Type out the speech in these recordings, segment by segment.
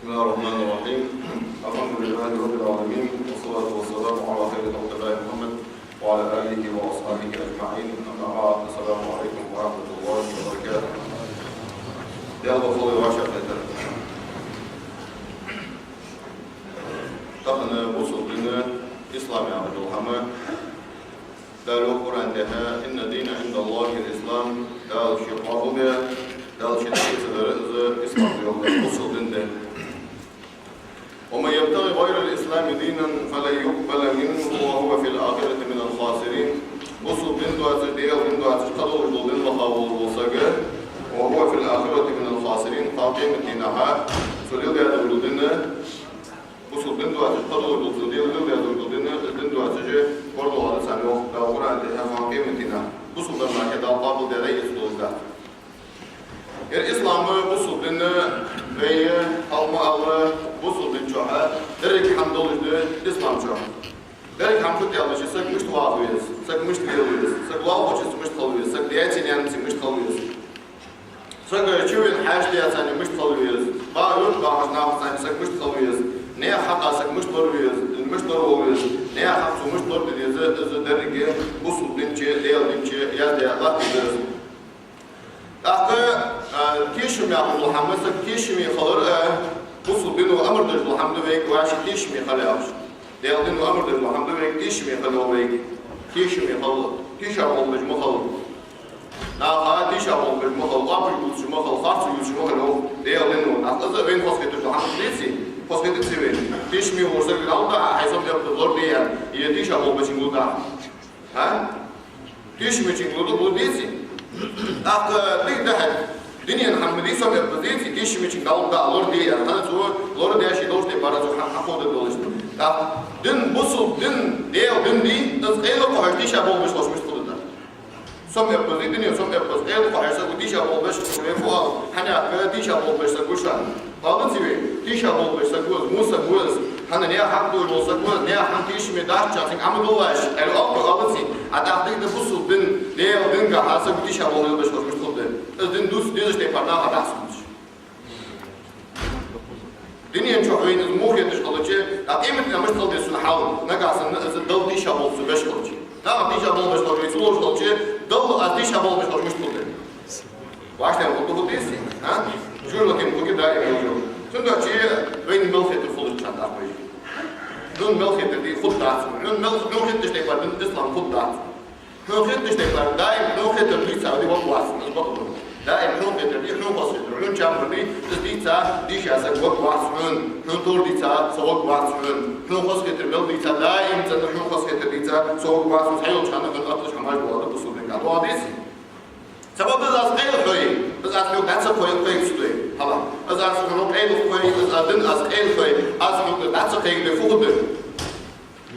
بسم الله الرحمن الرحيم. الحمد لله رب العالمين، والصلاة والسلام على خير خلق الله محمد وعلى آله وأصحابه أجمعين. أما بعد، السلام عليكم ورحمة الله وبركاته. يا بفضل وعشق لتر. طبعا وصل لنا إسلام يا عبد الرحمن. دال القرآن لها إن دين عند الله الإسلام. دال شقاقه دال شقاقه إسلام يوم وصل لنا. ومن يبتغي غير الإسلام دينا فلن يقبل منه وهو في الآخرة من الخاسرين. وصل بندو أتدير بندو أتشقدر وجودين وخاول وصقه وهو في الآخرة من الخاسرين. قاقيم الدينها سليل يا دولدين وصل بندو أتشقدر وجودين وجودين بندو أتجي برضو على سنوه داورا عندها قاقيم الدينها. وصل بما كده قابل داري إسلوزده. الإسلام وصل لنا في الله وصل للجوعة درك حمد الله الإسلام جوعة درك حمد الله شيء سك مش توابيز سك مش تبيلويز سك واقع شيء مش توابيز سك دياتين يعني مش توابيز سك شوين حاجة دياتين مش توابيز بايون باعش ناقص سك مش توابيز نيا حقا سك مش توابيز مش توابيز نيا حق مش توابيز إذا درك وصل لنشي ديال لنشي يا ديال لا تبيز كيشم يا عبد الحمد سك كيشم يخلر وصل بينه أمر درج الحمد بيك وعاش كيشم يخليهاش ديال بينه أمر درج الحمد بيك كيشم يخليه بيك كيشم يخلى كيش أول بيج مخل لا كيش أول بيج مخل قابل يوسف مخل خاص يوسف مخل ديال بينه أصلا بين فاسكت درج الحمد ليسي فاسكت تسوي كيشم يورسك الأوضاع حيث يبدأ الدور ديال يديش أول بيج مودا ها كيشم يشيلوده بوديسي ديك دهت دنيا محمدي سوى بزيت كيش ميشين قال ده لور دي أنا سوى لور دي أشي دوش دي بارا سوى حقود الدولش دن بوسو دن دي تزقيل قهر ديش أبو بش خوش مش خود ده سوى بزيت دنيا سوى بزقيل قهر سوى ديش أبو بش خوش فوا حنا ديش أبو بش سكوشان قالن سوى ديش أبو بش سكوز موسى موز حنا نيا حق دول سكوز نيا حن ديش مداش جاتين عمل دولاش الأب قالن سي أتعطيك ده بوسو دن قهر سوى ديش أبو بش خوش مش خود ده الدين دوس ديش تبارنا هذا حسنش. دنيا شوفين الموجة تشغلتش، أقيمة لما تشتغل يسون حاول نقاس الدل ديش أبول سبش خلتش. لا ديش أبول مش خلتش يسولش خلتش دل ديش أبول مش خلتش مش خلتش. وعشان نقول له ديسي، ها؟ شو لكن ممكن ده يجوا. تندر شيء بين ملخة الفلوس شان تعرفي. دون ملخة دي خد دعس، دون ملخة تشتغل دون إسلام خد دعس. ملخة تشتغل دايم ملخة تبليس هذه وقواس نسبته. دائما حنون قدر حنون بسيط حنون جامر دي تسديتا ديش أسق وقت واسحون حنون طور ديتا سوق واسحون حنون خاص قدر مل ديتا دائما تنا حنون خاص قدر ديتا سوق واسحون حيل شانه قد أطلش حماش بوضع بصور لك واديسي سبب بزاس قيل خوي بزاس لو دانسا خوي سوي هلا بزاس حنون قيل خوي بزاس دن أس قيل خوي أس حنون دانسا قيل فوق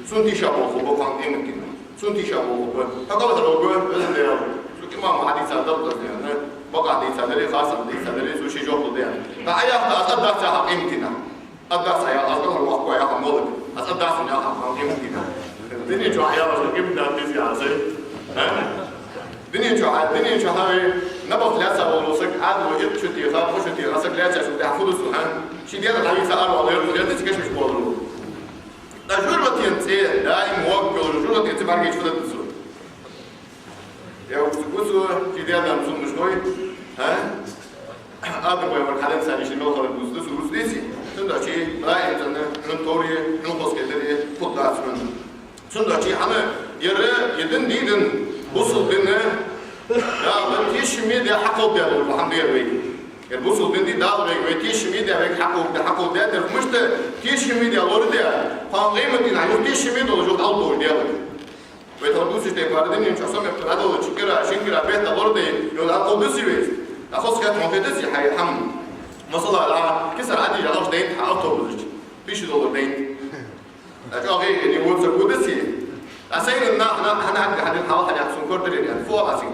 سون ديشا بوخو بقان إيمن كنا سون ديشا بوخو فقال هلو بزن ديال كمان حديث هذا يعني بقى حديث هذا خاص حديث هذا سو شيء جوه ده فأي أحد أصدق ساعة قيمتنا أصدق ساعة أصدق الوقت ويا هم مولك أصدق ساعة قيمتنا الدنيا جو حياة قيمتنا تزيد عزيز الدنيا جو هاي نبض لا سوى لوسك عاد وجد شو تيغا وشو تيغا سك لا تشوف ده حفظ السوحان شيء ده الحديث أروى غير غير تسكش مش بقوله ده جربة ينتهي دائم وقت جربة ينتهي بعد يشوف ده يا وسكوسو كده ده مزون مش نوي ها أبغى يقول حاليا سامي شيء ملخر الوسوس الوسوسي سندا شيء لا يمكن نطوري نقص كده فضلات من سندا شيء حنا يرى يدن ديدن وصل بينا لا بتيش ميديا حقه ده الحمد لله الوصل بين دي دال بتيش ميديا بيك حقه ده مش تيش ميديا لورده فقيمة دي نحن تيش ميديا لو جود أوتو ديالك ويتردوش تكبر دنيا مش أسمع بتلعبه شكرا بيت الأرض يقول أقول بسيبه أخص كات مفيدتي حي الحمد مصلى على كسر عادي جالوش دين حاطه بلش بيش دولار دين أكاغي يعني وقت سكودسي أسير أنا عندي حد الحوار حد يحسن كردر يعني فوق أسير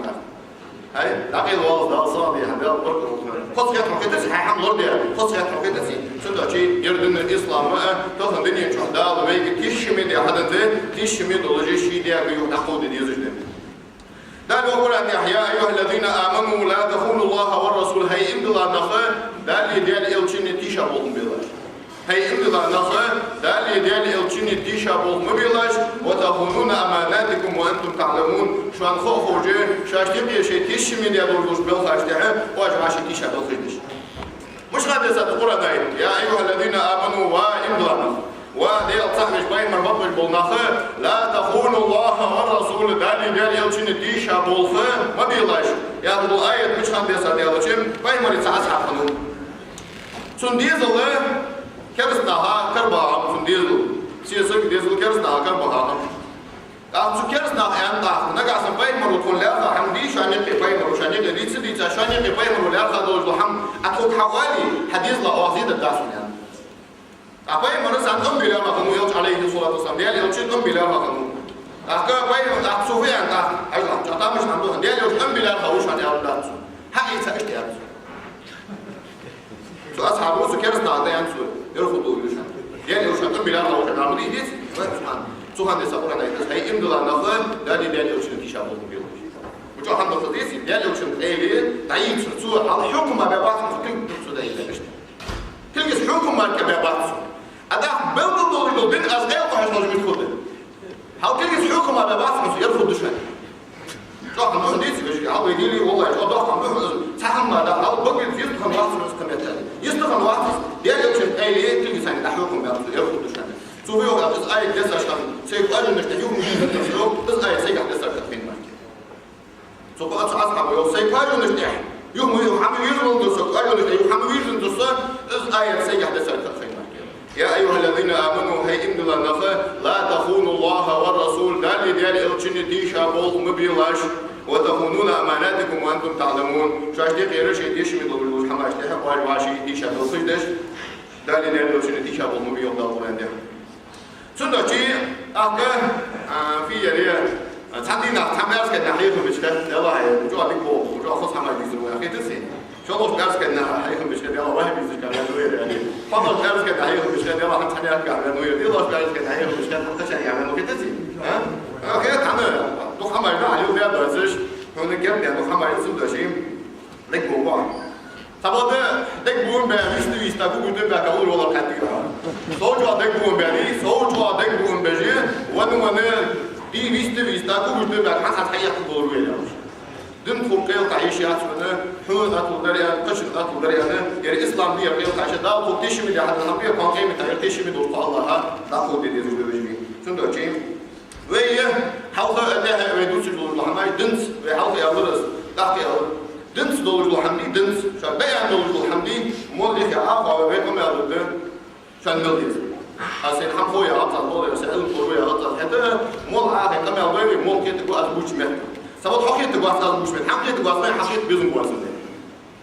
هاي لكن الوالد ده صادي حد الأرض خص كات مفيدتي حي الحمد الأرض خص كات مفيدتي سندا شيء يردن الإسلام تاخذ دنيا مش حدا وبيجي كيش ميديا حدا ده كيش ميديا لوجي شيء ده بيو نقود ديزج ده دال وقول أن يا أيها الذين آمنوا لا تخونوا الله والرسول هي إمضلا نخا دال ديال إلشين تيشا بولم بيلاش هي إمضلا نخا دال ديال إلشين تيشا بولم بيلاش وتخونون أماناتكم وأنتم تعلمون شو أن خوجي شاشتي شيء تيش من يدورش بالخاشتها واجب عشان تيشا بالخشدش مش غادي تقول هذا يا أيها الذين آمنوا وإمضلا نخا وديال صاحبش باين مربطش بالنخا لا تخونوا الله والرسول دال ديال إلشين تيشا بولم ما بيلاش يا ابو الآية مش غادي يصير باين مريت ساعات حقنو سنديزل كرسناها كرباها سنديزل سياسك ديزل كرسناها كرباها أنتو كرسناها أنت نقاسم باين مرو تكون لا حمدي شاني باين مرو شاني ديتس ديتس شاني باين مرو لا خدوج لحم أتوك حوالي حديث لا أوزيد الداسون يعني أباين مرو سانتم بلا ما كانوا يلش عليه الصلاة والسلام ديال يلشتم بلا ما كانوا أكا باين أتصوفي أنت أيضا جاتا مش عندهم ديال يلشتم بلا خوش عن يالله حقي سأشت يا سو أصحابه سو كرسنا ده ينسو يرفضوا يلشان ديال يلشتم بلا خوش عن عمودي ديت سو هندسة سأقول أنا هاي إمضلا نخل ديال يلشن تشابه بيلش وجو هم بتصديسي ديال يلشن إيه تعيد سو على حكم ما بيبعث كل سو ده يلش كل جس حكم ما كبيبعث أده بلد دول بين أزغال وحش نجم يخده هاو كل جس حكم ما بيبعث يرفض شوي شو هم بتصديسي بيجي عاو يديلي والله شو ده هم سهم ما ده هاو بقي يستخدم واحد كم يتالي يستخدم واحد ديال يلشن إيه كل جس ده حكم يرفض شوي سو هو قال إز آية جسر شان سيقول إنك تجيب من التفلو إز آية سيقع جسر كتفين ماركي سو قال أصحابه يو سيقول إنك تجيب يوم حمي ويرن دوسك قالوا لك يوم حمي ويرن دوسك إز آية سيقع جسر كتفين ماركي يا أيها الذين آمنوا هي إمضلا نخا لا تخونوا الله والرسول دال ديال إلشين تيشا بول مبيلاش وتخونون أماناتكم وأنتم تعلمون شاش دي غير شيء ديش ميدلوش حماش تيها قاش واشي تيشا بالخشدش دال ديال إلشين تيشا بول مبيل دالقولان ديها سندوتشي أكا في يريا تحدينا تحمل كنا حيهم بشكل يلا هي وجوا بيكو وجوا خص حمل بيزنوا يا أخي تسي شو مش درس كنا حيهم بشكل يلا واحد بيزنوا كنا نوير يعني فضل درس كنا حيهم بشكل يلا حتى حنا كنا نوير يلا درس كنا حيهم بشكل حتى شيء يعني لو كتسي ها أوكي تعمل لو حمل ده عليه ده درسش هون كم يعني لو حمل سندوتشي لك موضوع طبعا دك بوم بيستوي يستاقو قدام بكاول ولا كاتيرا صوجوا دك بوم بيدي صوجوا دك بوم بيجي وانا دي بيستوي يستاقو قدام بك حتى حياة الدور ويا دم فوقيل تعيشات منا حوض أطول دريان قشر أطول دريان يعني إسلام دي قيل تعيش دا وتيش من جهة النبي كان قيمة تعيش من دور الله تأخذ دي زوج بيجي شنو شيء ويا حوض أداها ويدوس الدور محمد دنس وحوض يالرس تحت دنس دولج الحمدي دنس شان بيع دولج الحمدي مول ليه عاقة وبيكم يا رب شان مليز هسين حمو يا عطا مول يسأل القروي يا عطا حتى مول عاقة كم يا رب مول كي تقول أزبوش مهد سبب حكي تقول أزبوش مهد حكي تقول أزبوش حكيت بيزن بواسطة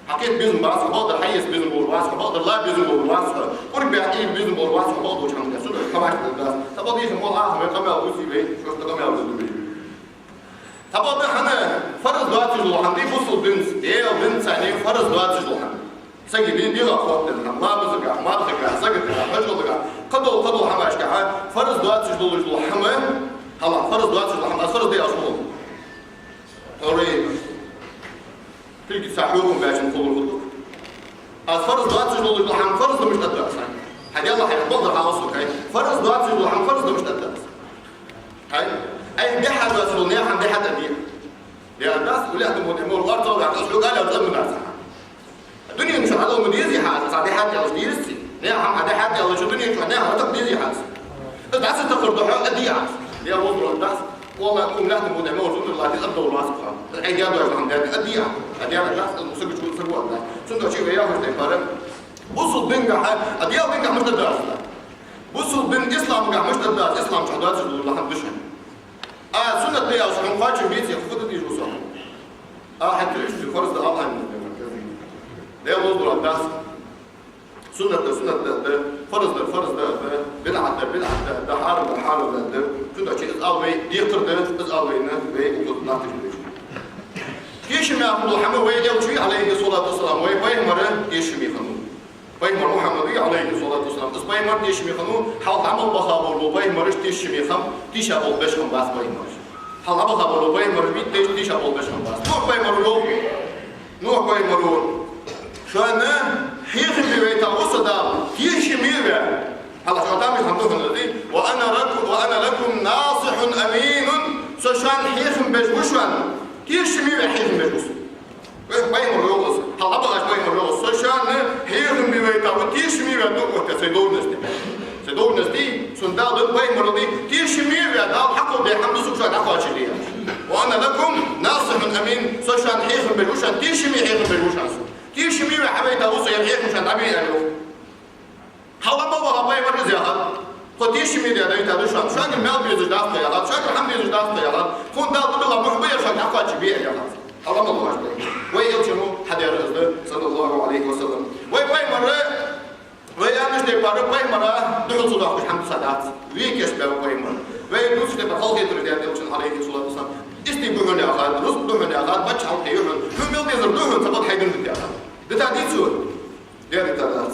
حكيت بيزن بواسطة بقدر حيس بيزن بواسطة بقدر لا بيزن بواسطة قرب بيعطيه بيزن بواسطة بقدر وش عم يسوي كمان الناس سبب دي مول عاقة كم يا رب سيبي شو كم يا رب طبعا حنا فرض دلوقتي الحمدي بصوا بنت ايه بنت يعني فرض دلوقتي الحمدي سجل دي غلط الحمد ما بزقع ما بزقع سجل بزقع قدو حماش كعاد فرض دلوقتي الحمد هلا فرض دلوقتي الحمد فرض دي اصلا اوري تيجي ساحوهم باش نقولوا الخطوه فرض دلوقتي الحمد فرض مش قد اصلا هدي الله هيقدر على وصلك هاي فرض دلوقتي الحمد فرض مش قد هاي أي دي حد وصلني عن دي حد أبيه يا الناس ولا تمون أمور الأرض ولا تشلو قال يا زلمة ناس الدنيا مش على مديزي حاس صار دي حد يا مديزي نيا هم دي حد يا شو الدنيا شو نيا هذا مديزي حاس الناس تقدر تحول أدي حاس يا وصل الناس والله كم لا تمون أمور زود الله تقدر ولا سبحان العياد يا زلمة أدي أدي الناس المسك شو سووا الناس سند شيء وياه مش تفهم بصوا بنجح أدي بنجح مش تدرس بصوا بن إسلام بنجح مش تدرس إسلام مش تدرس الله هم بشن سنة دي أصلاً قاعد بيتي خذت يجوا صار حتى إيش في فرض ده الله ده موضوع الناس سنة ده فرض ده بدعة ده حارم ده كده شيء أزاوي يقدر ده أزاوي إنه بيجوا ناتج كيش ما أقول محمد ويجوا شيء عليه الصلاة والسلام وين مرة كيش ميخنون وين مرة محمد عليه الصلاة والسلام بس وين مرة كيش ميخنون حاول عمل بخابور وين مرة كيش ميخم كيش أقول بشهم بس وين مرة halaba kabul bayımır bir diş olmuş olmaz. Nuh bayımır yok. Nuh bayımır yok. Şu an hiyim bir veyta olsa da dişimi ver. Allah Teala hamdolsun dedi. Ve ana lekum nasihun aminun. So şu an hiyim beşuşan. Dişimi ver hiyim beşuş. Ve bayımır yok olsa. Halaba bayımır yok olsa şu an hiyim bir veyta bu dişimi ver doktor saydoğunuzdu. Saydoğunuzdu. Sundalın bayımır dedi. Dişimi ver dal hakkı de hamdolsun şu an akvaçılıyor. Ve ana lekum nasihun amin. So şu an hiyim beşuşan. Dişimi hiyim beşuşan. Dişimi ve habeyta olsa hiyim beşuşan tabi yani. Halama baba bayımır ya. Dişimi de adayta düşan. Şu an mel bir dağıt ya. Şu an ham bir dağıt ya. Fundal da muhbe yaşan akvaçılıyor ya. Halama baba. Ve yelçinu hadirizde sallallahu aleyhi ve sellem. Ve bayımır ve yanlış de parı baymara duhul sudak hamd sadat. Ve kesbe baymar. Ve nus de halk ediyor diye yelçin aleyhi sallallahu aleyhi ve sellem. İsti bugün ya kad, rus bugün ya kad, baş halk ediyor. Hümel dezer duhul sabah haydın diye. De tadit su. Diye tadat.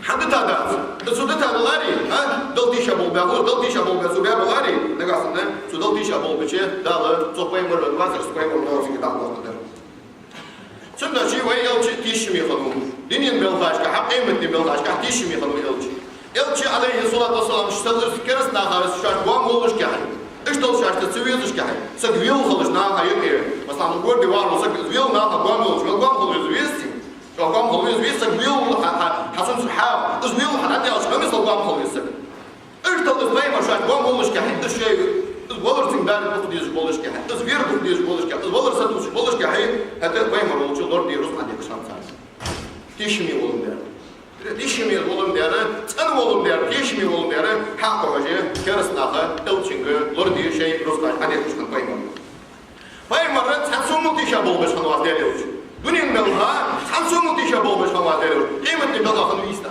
Hamd tadat. De su de tadalari, ha? Dal dişe bol bağır, dal dişe bol bağır, bağırı. Ne gasında? Su dal dişe bol biçe, dalı, çok baymar, vasır baymar doğrusu ki dağlar. Şimdi şey ve elçi dişimi hanım. Dinin belgaçka, hep emretli belgaçka dişimi hanım elçi. Elçi aleyhi salatu vesselam şüttedir fikiriz naharız şart guam olmuş gâhi. İşte ol şartı sıvıyızış gâhi. Sak vil kılıç nahayı ki. Mesela bu gördü var olsa vil naha guam olmuş. Vil guam kılıyız vizsin. Guam kılıyız vizsin. Sak vil hasan suhab. Iz vil hanat elçi. Mesela guam kılıyız. İşte ol bayma şart guam olmuş gâhi. İş şey Волорсин дали просто дизж болышке, из верду дизж болышке, из волорса душ болышке, это ваймар учил лорд и русман дек шанса. Тишми волым der. Тишми волым der, цан волым der, тишми волым der, хакка важе, керснаха, элчинге, лорд и шей русман адек шан ваймар. Ваймар цансуму тиша болбеш хан ваз делеуч. Дунин белха цансуму тиша болбеш хан ваз делеуч. Эмет белха хан виста.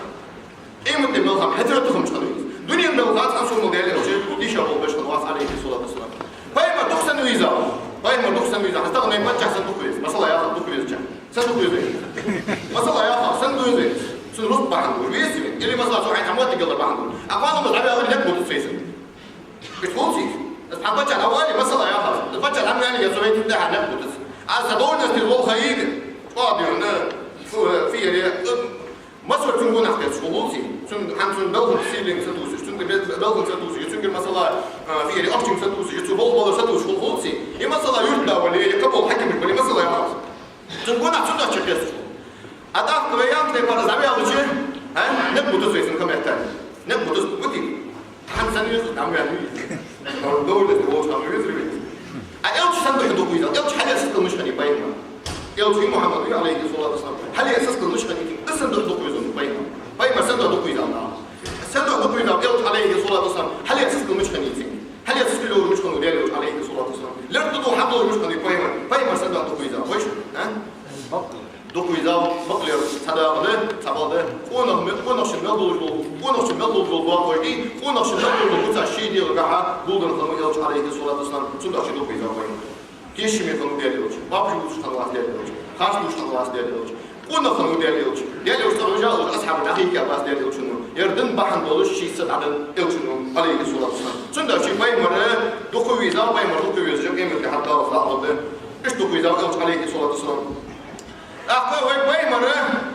Эмет белха хетрат хан хан виста. Dünyanın belgası ansumlu değerli olacak. Dişe bol beş kanvas aleyhi salatu vesselam. Bayma 90 viza. Bayma 90 viza. Hasta onu yapacak sen 900. Masala ya 900 çak. Sen 900. Masala ya sen 900. Sen Rus bahandur. Viyesi. Eli masala şu an hamati geldi bahandur. Akvalımız abi alır ne bulduk sayısın. Bitfolsik. Yapacak avali masala ya. Yapacak amyani ya sovyet intihar ne bulduk. Asadornas til vol khayid. Qadiyon fi Masal tunggu nak kes solusi. Hansun belgul sealing satusi. Çünkü belgul satusi. Çünkü mesela fiyeri akçım satusi. Çünkü bol bol satusi solusi. Mesela yurtta vali kabul hakim vali mesela yapar. Tunggu nak sudah çekes. Adak ve yang ne para zabi alıcı. Ne butuh sayısın kamerten. Ne butuh buti. Hansan yüz namyan yüz. Doğru da doğru namyan yüz rivit. Elçi sen de huduk yüz. Elçi hadi asıl kılmış hani bayılma. Elçi Muhammed aleyhi salatu vesselam. Hadi asıl kılmış hani sen de huduk yüz. Bayma sen de huduk yüz Allah. Sen de huduk yüz. Elçi aleyhi salatu vesselam. Hadi asıl kılmış hani sen. Hadi asıl kılmış hani diğer elçi aleyhi salatu vesselam. Lertudu hamd olmuş hani bayma. Bayma sen de huduk yüz. Boş. Dokuz av bakıyor sadağını sabahda onu şimdi doldu koydu onu şimdi doldu bu taş şey diyor gaha buldun tanı elçi aleyhi salatu vesselam şimdi aşı dokuz av bayma. Keşimi tanı diğer elçi. Babşı bu tanı var diğer elçi. Kaç bu tanı var diğer elçi. Onu tanı diğer elçi. Diğer elçi tanıcı alır ashabı dakika bas diğer elçinin. Yerden bahan dolu şeysi adın elçinin aleyhi salatu vesselam. Şimdi aşı bayma dokuz av bayma dokuz av emekli hatta aldı. İşte dokuz av elçi aleyhi salatu vesselam. أخوي بايمر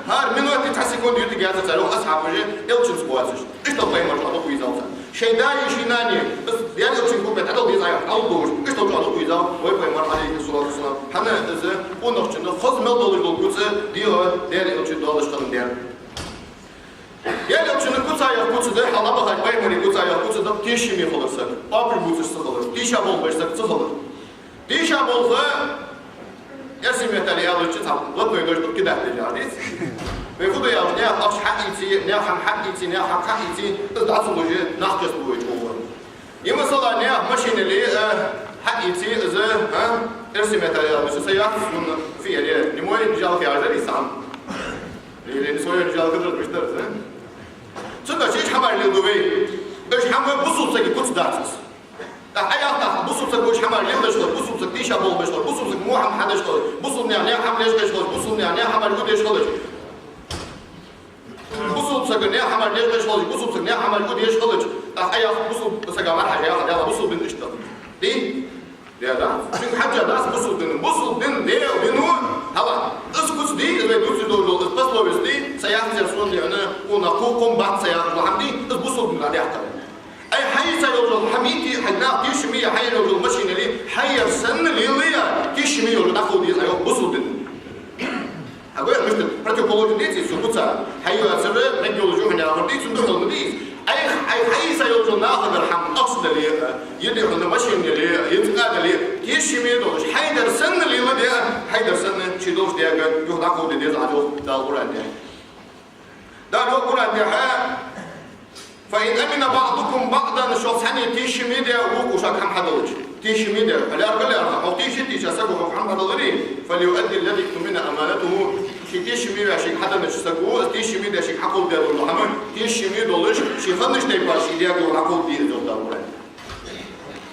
هار من وقت تحسكون ديوتي جالسة تلو أصحاب وجه إلشين سبواسش إيش تو بايمر تعطوا كويزاو شيداي شيناني بس يعني إلشين كوبت عدو بيزايا أو دوش إيش تو تعطوا كويزاو وي بايمر عليه الصلاة والسلام هنا إذا ونخشن خذ مل دولش بالقدس ديو دير إلشين دولش خلنا دير يعني إلشين القدس يا قدس ده حلا بخاج بايمر القدس يا قدس ده تيشي خلص أبر قدس خلص تيشا بول بس خلص تيشا بول Yasim yetali yalıcı tam. Latmayı doştuk ki dahil yadis. Ve bu da yalıcı ne hak içi, ne hak içi, ne hak içi. Isdasın doşu nakçası bu iç olur. Mesela ne maşineli hak içi, ızı, yasim yetali yalıcı. Seyahat sunun fiyeri. Nimoy nicalı fiyarlar insan. Nisoy nicalı kıdırmışlar. Çünkü hiç haberli duvi. Hiç haber bu sulsa ki kuts datsız. حياتنا بوصل وش حمل ليه يشتغل بوصل تيشا بول بيشتغل بوصل مو حم حدا يشتغل بوصل يعني حمل ليش يشتغل بوصل يعني حمل قد يشتغل بوصل سكن حمل ليش يشتغل بوصل سكن حمل قد يشتغل حياة بوصل سكن ما حاجة يلا بوصل بنشتغل دي da. Çünkü hacca das busul din deo dinu hala ıskus değil ve dusu dolu ıspaslovus değil sayahsız son diye ona kombat sayah hamdi ısbusul din hadi hatta ay hayy sayolul hamiti hanna tişmi hayyolul maşineli hayy sen liya tişmi yolu dakhul diye sayol busul din agora müşte противоположный дети субуца hayy asırı medyoloji hani ağırdı sundu oldu değil ay hayy sayolul nahadar ham asl li yedi onu maşineli yetqadeli tişmi doluş haydar sen liya diye haydar sen çidoş diye yok dakhul diye zaten dal Kur'an diye dal Kur'an diye فإن أمن بعضكم بعضا شو ثاني تيشي ميديا وكوشا كم حدوش تيشي ميديا فلا أرجع أو تيشي سجوا محمد الغري فليؤدي الذي اؤتمن أمانته شي تيشي ميديا شي حدا مش سجوا تيشي ميديا شي حقول ده ولا هم تيشي ميديا دولش شي خنش تيباش يديا ولا حقول دي ده ولا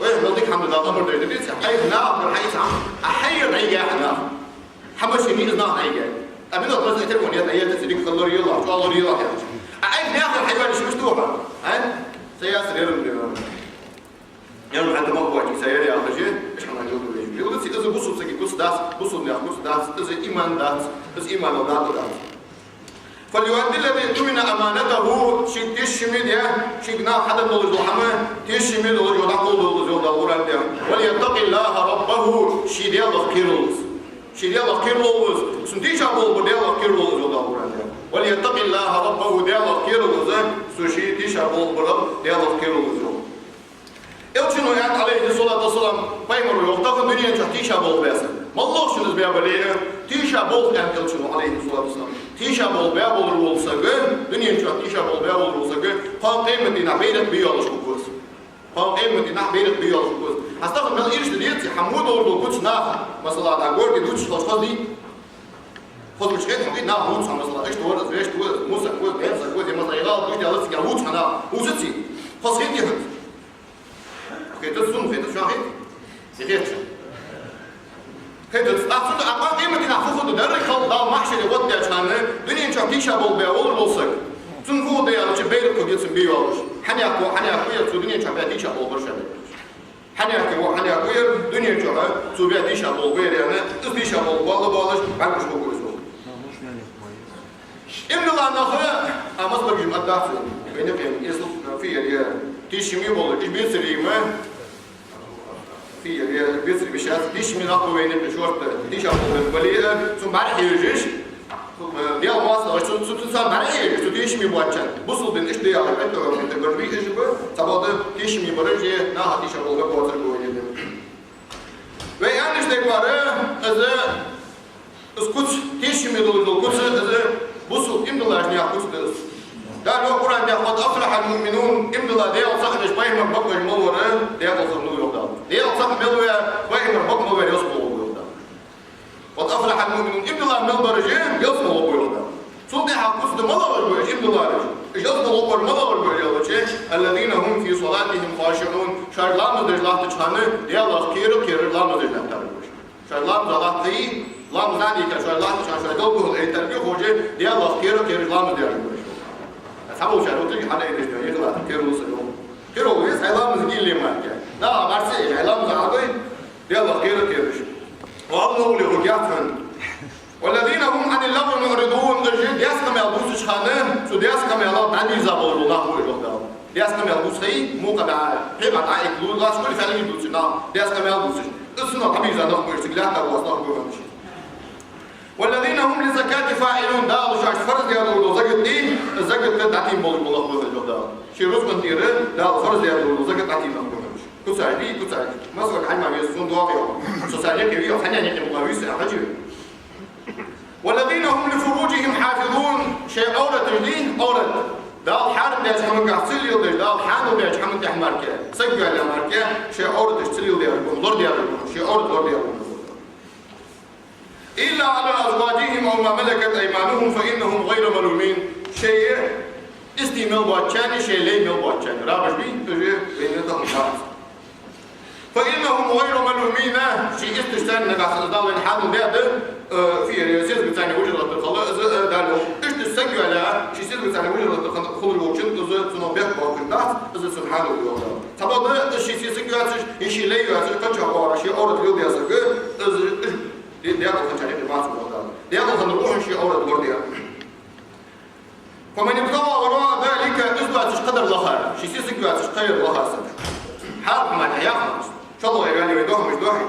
وين بلدك حمد الله أمر ده بيت أي نعم الحيس عم أحير عيا حنا حمشي ميد نعم عيا أمين الله تقول يا عيا تسديك الله يلا شو الله يلا أي ناخذ الحيوان مش مفتوحة سياسة غير يلا حتى ما هو سيارة يا أخي إيش هم يقولوا ليه؟ يقولوا سي إذا بوصل سكي كوس داس بوصل نيا كوس داس إذا إيمان داس بس إيمان ولا داس فليؤدي الذي اؤتمن أمانته شيء تشمل يا شيء نا حدا نقول زحمة تشمل ولا يقول زود القرآن ده وليتق الله ربه شيء ده ذكيروس شيء ده ذكيروس سنتيجة أقول بدي ذكيروس زود القرآن ده وليتق الله ربه ده ذكيروس سوشي تيجة أقول برب ده ذكيروس Elçin oyat aleyhissalatu vesselam paymuru yokta dünya tişa bol besin. Mallah şunuz be böyle tişa bol elçin aleyhissalatu vesselam. Tişa bol be olur olsa gö dünya tişa bol be olur olsa gö qaqemetina beyret bi yolş kukus. Qaqemetina beyret bi yolş kukus. Astağfir mel irşdi diyeti hamud oldu kuç na mesela da gördi duç fazli. Fazla çıkıyor ki na huç mesela işte orada veş tu musa koy benza koy mesela yağ koy da alıp ya huç na huçsi. Fazla diyor. كده تسون كده شو هيك يغيرش كده أصلا أقام قيمة نحفظه ده ريخل ده محشر يودي عشان دنيا شاكي شابول بيقول لوسك تون هو ده على شبيرك كده سبيه والش حنياكو يا سو دنيا شابي شابول برشة حنياكو يا دنيا شابي شابول بير يعني تدي شابول والله بالش بعرفش بقول شو إمن الله نخا أمس بقول ما دافع بيني يسلف في يا تيشمي بقول إيش بيصير ما في بيصير بشاف تيشمي ناقو بيني بشورت تيش أقول بالي ثم بعد يجيش ديا واصل شو تصير بعد إيه شو تيشمي بواتشان بوصل بين إيش ديا أنت قربي إيش بقى تبغى تيشمي برجع ناه تيش أقول بواتر بويني ويعني إيش تبغى إذا اسكت تيشمي دول كوتس إذا بوصل إمتى الله يجني كوتس ده لو القرآن ده قد أفلح المؤمنون إمتى الله ده صاحب إيش باين من بقى المور ده قصر نور يقدر ده صاحب ملوى باين من بقى مور يصبح ويقدر قد أفلح المؤمنون إمتى الله من درجين يصبح ويقدر صدق حقوس ده ملا ولا إمتى الله إيش يصبح ويقدر ملا ولا يلا شيء الذين هم في صلاتهم خاشعون شر لا مدرج لا تجهنه ده الله كير لا مدرج لا تروش شر لا مدرج تي لا مزادي كشر لا تجهن شر دوبه التربية خوجة ده الله كير لا مدرج 사고 잘 어떻게 하나 이제 얘가 괴로워서요. 괴로워요. 살아면서 길리만 게. 나 말세 살아면서 하고 내가 괴롭게 والله ولي جاتن والذين هم عن اللغو معرضون الجد يسكم يلبس شخانه سو يسكم يلا بعدي زابول الله هو يلقى يسكم يلبس هي مو قدع هي قدع يقول لا شكل فعلي يلبس نا يسكم يلبس اسمه طبيعي زاد نخبر سجلات واسطه بمشي والذين هم للزكاة فاعلون دا وشاش فرض يالو زكاة دي الزكاة تعتيم بول الله هو الجدا شي رزق تيره دا فرض يالو زكاة تعتيم نخبرش كسعدي مثلا حنا يسون دواقي سوسايتي كبيره خلينا نحكي مقاويس عجيب والذين هم لفروجهم حافظون شيء أورد دين أورد دا الحارب ده حمل قحصل يلدر دا الحانو ده حمل تحمركه سجل على مركه شيء أورد اشتري يلدر دور ديار شيء أورد دور ديار إلا على أزواجهم أو ما ملكت أيمانهم فإنهم غير ملومين شيء استيمال باتشاني شيء لي مال باتشاني رابش بي تجي بينهم خالص فإنهم غير ملومين شيء استشتان نبحث الضال الحال ده في سيد بتاعنا وجه الخلاء ده لو ايش تسجل على شيء سيد بتاعنا وجه الخلاء خلوا الوجه ده سنو بيك باكر ده إذا سبحانه وتعالى طبعا ده الشيء سيجاتش إشي ليه جاتش كنت أقول شيء أورد يودي أسرق إذا ده أقول كنت أجيب ما سمعه ده أقول خنروح شيء أورد وردي فمن يبتغى وراء ذلك إذا قدر الله شيء سيجاتش قدر الله حرب ما تيافنش شاء الله يعني يدوه مش دوحي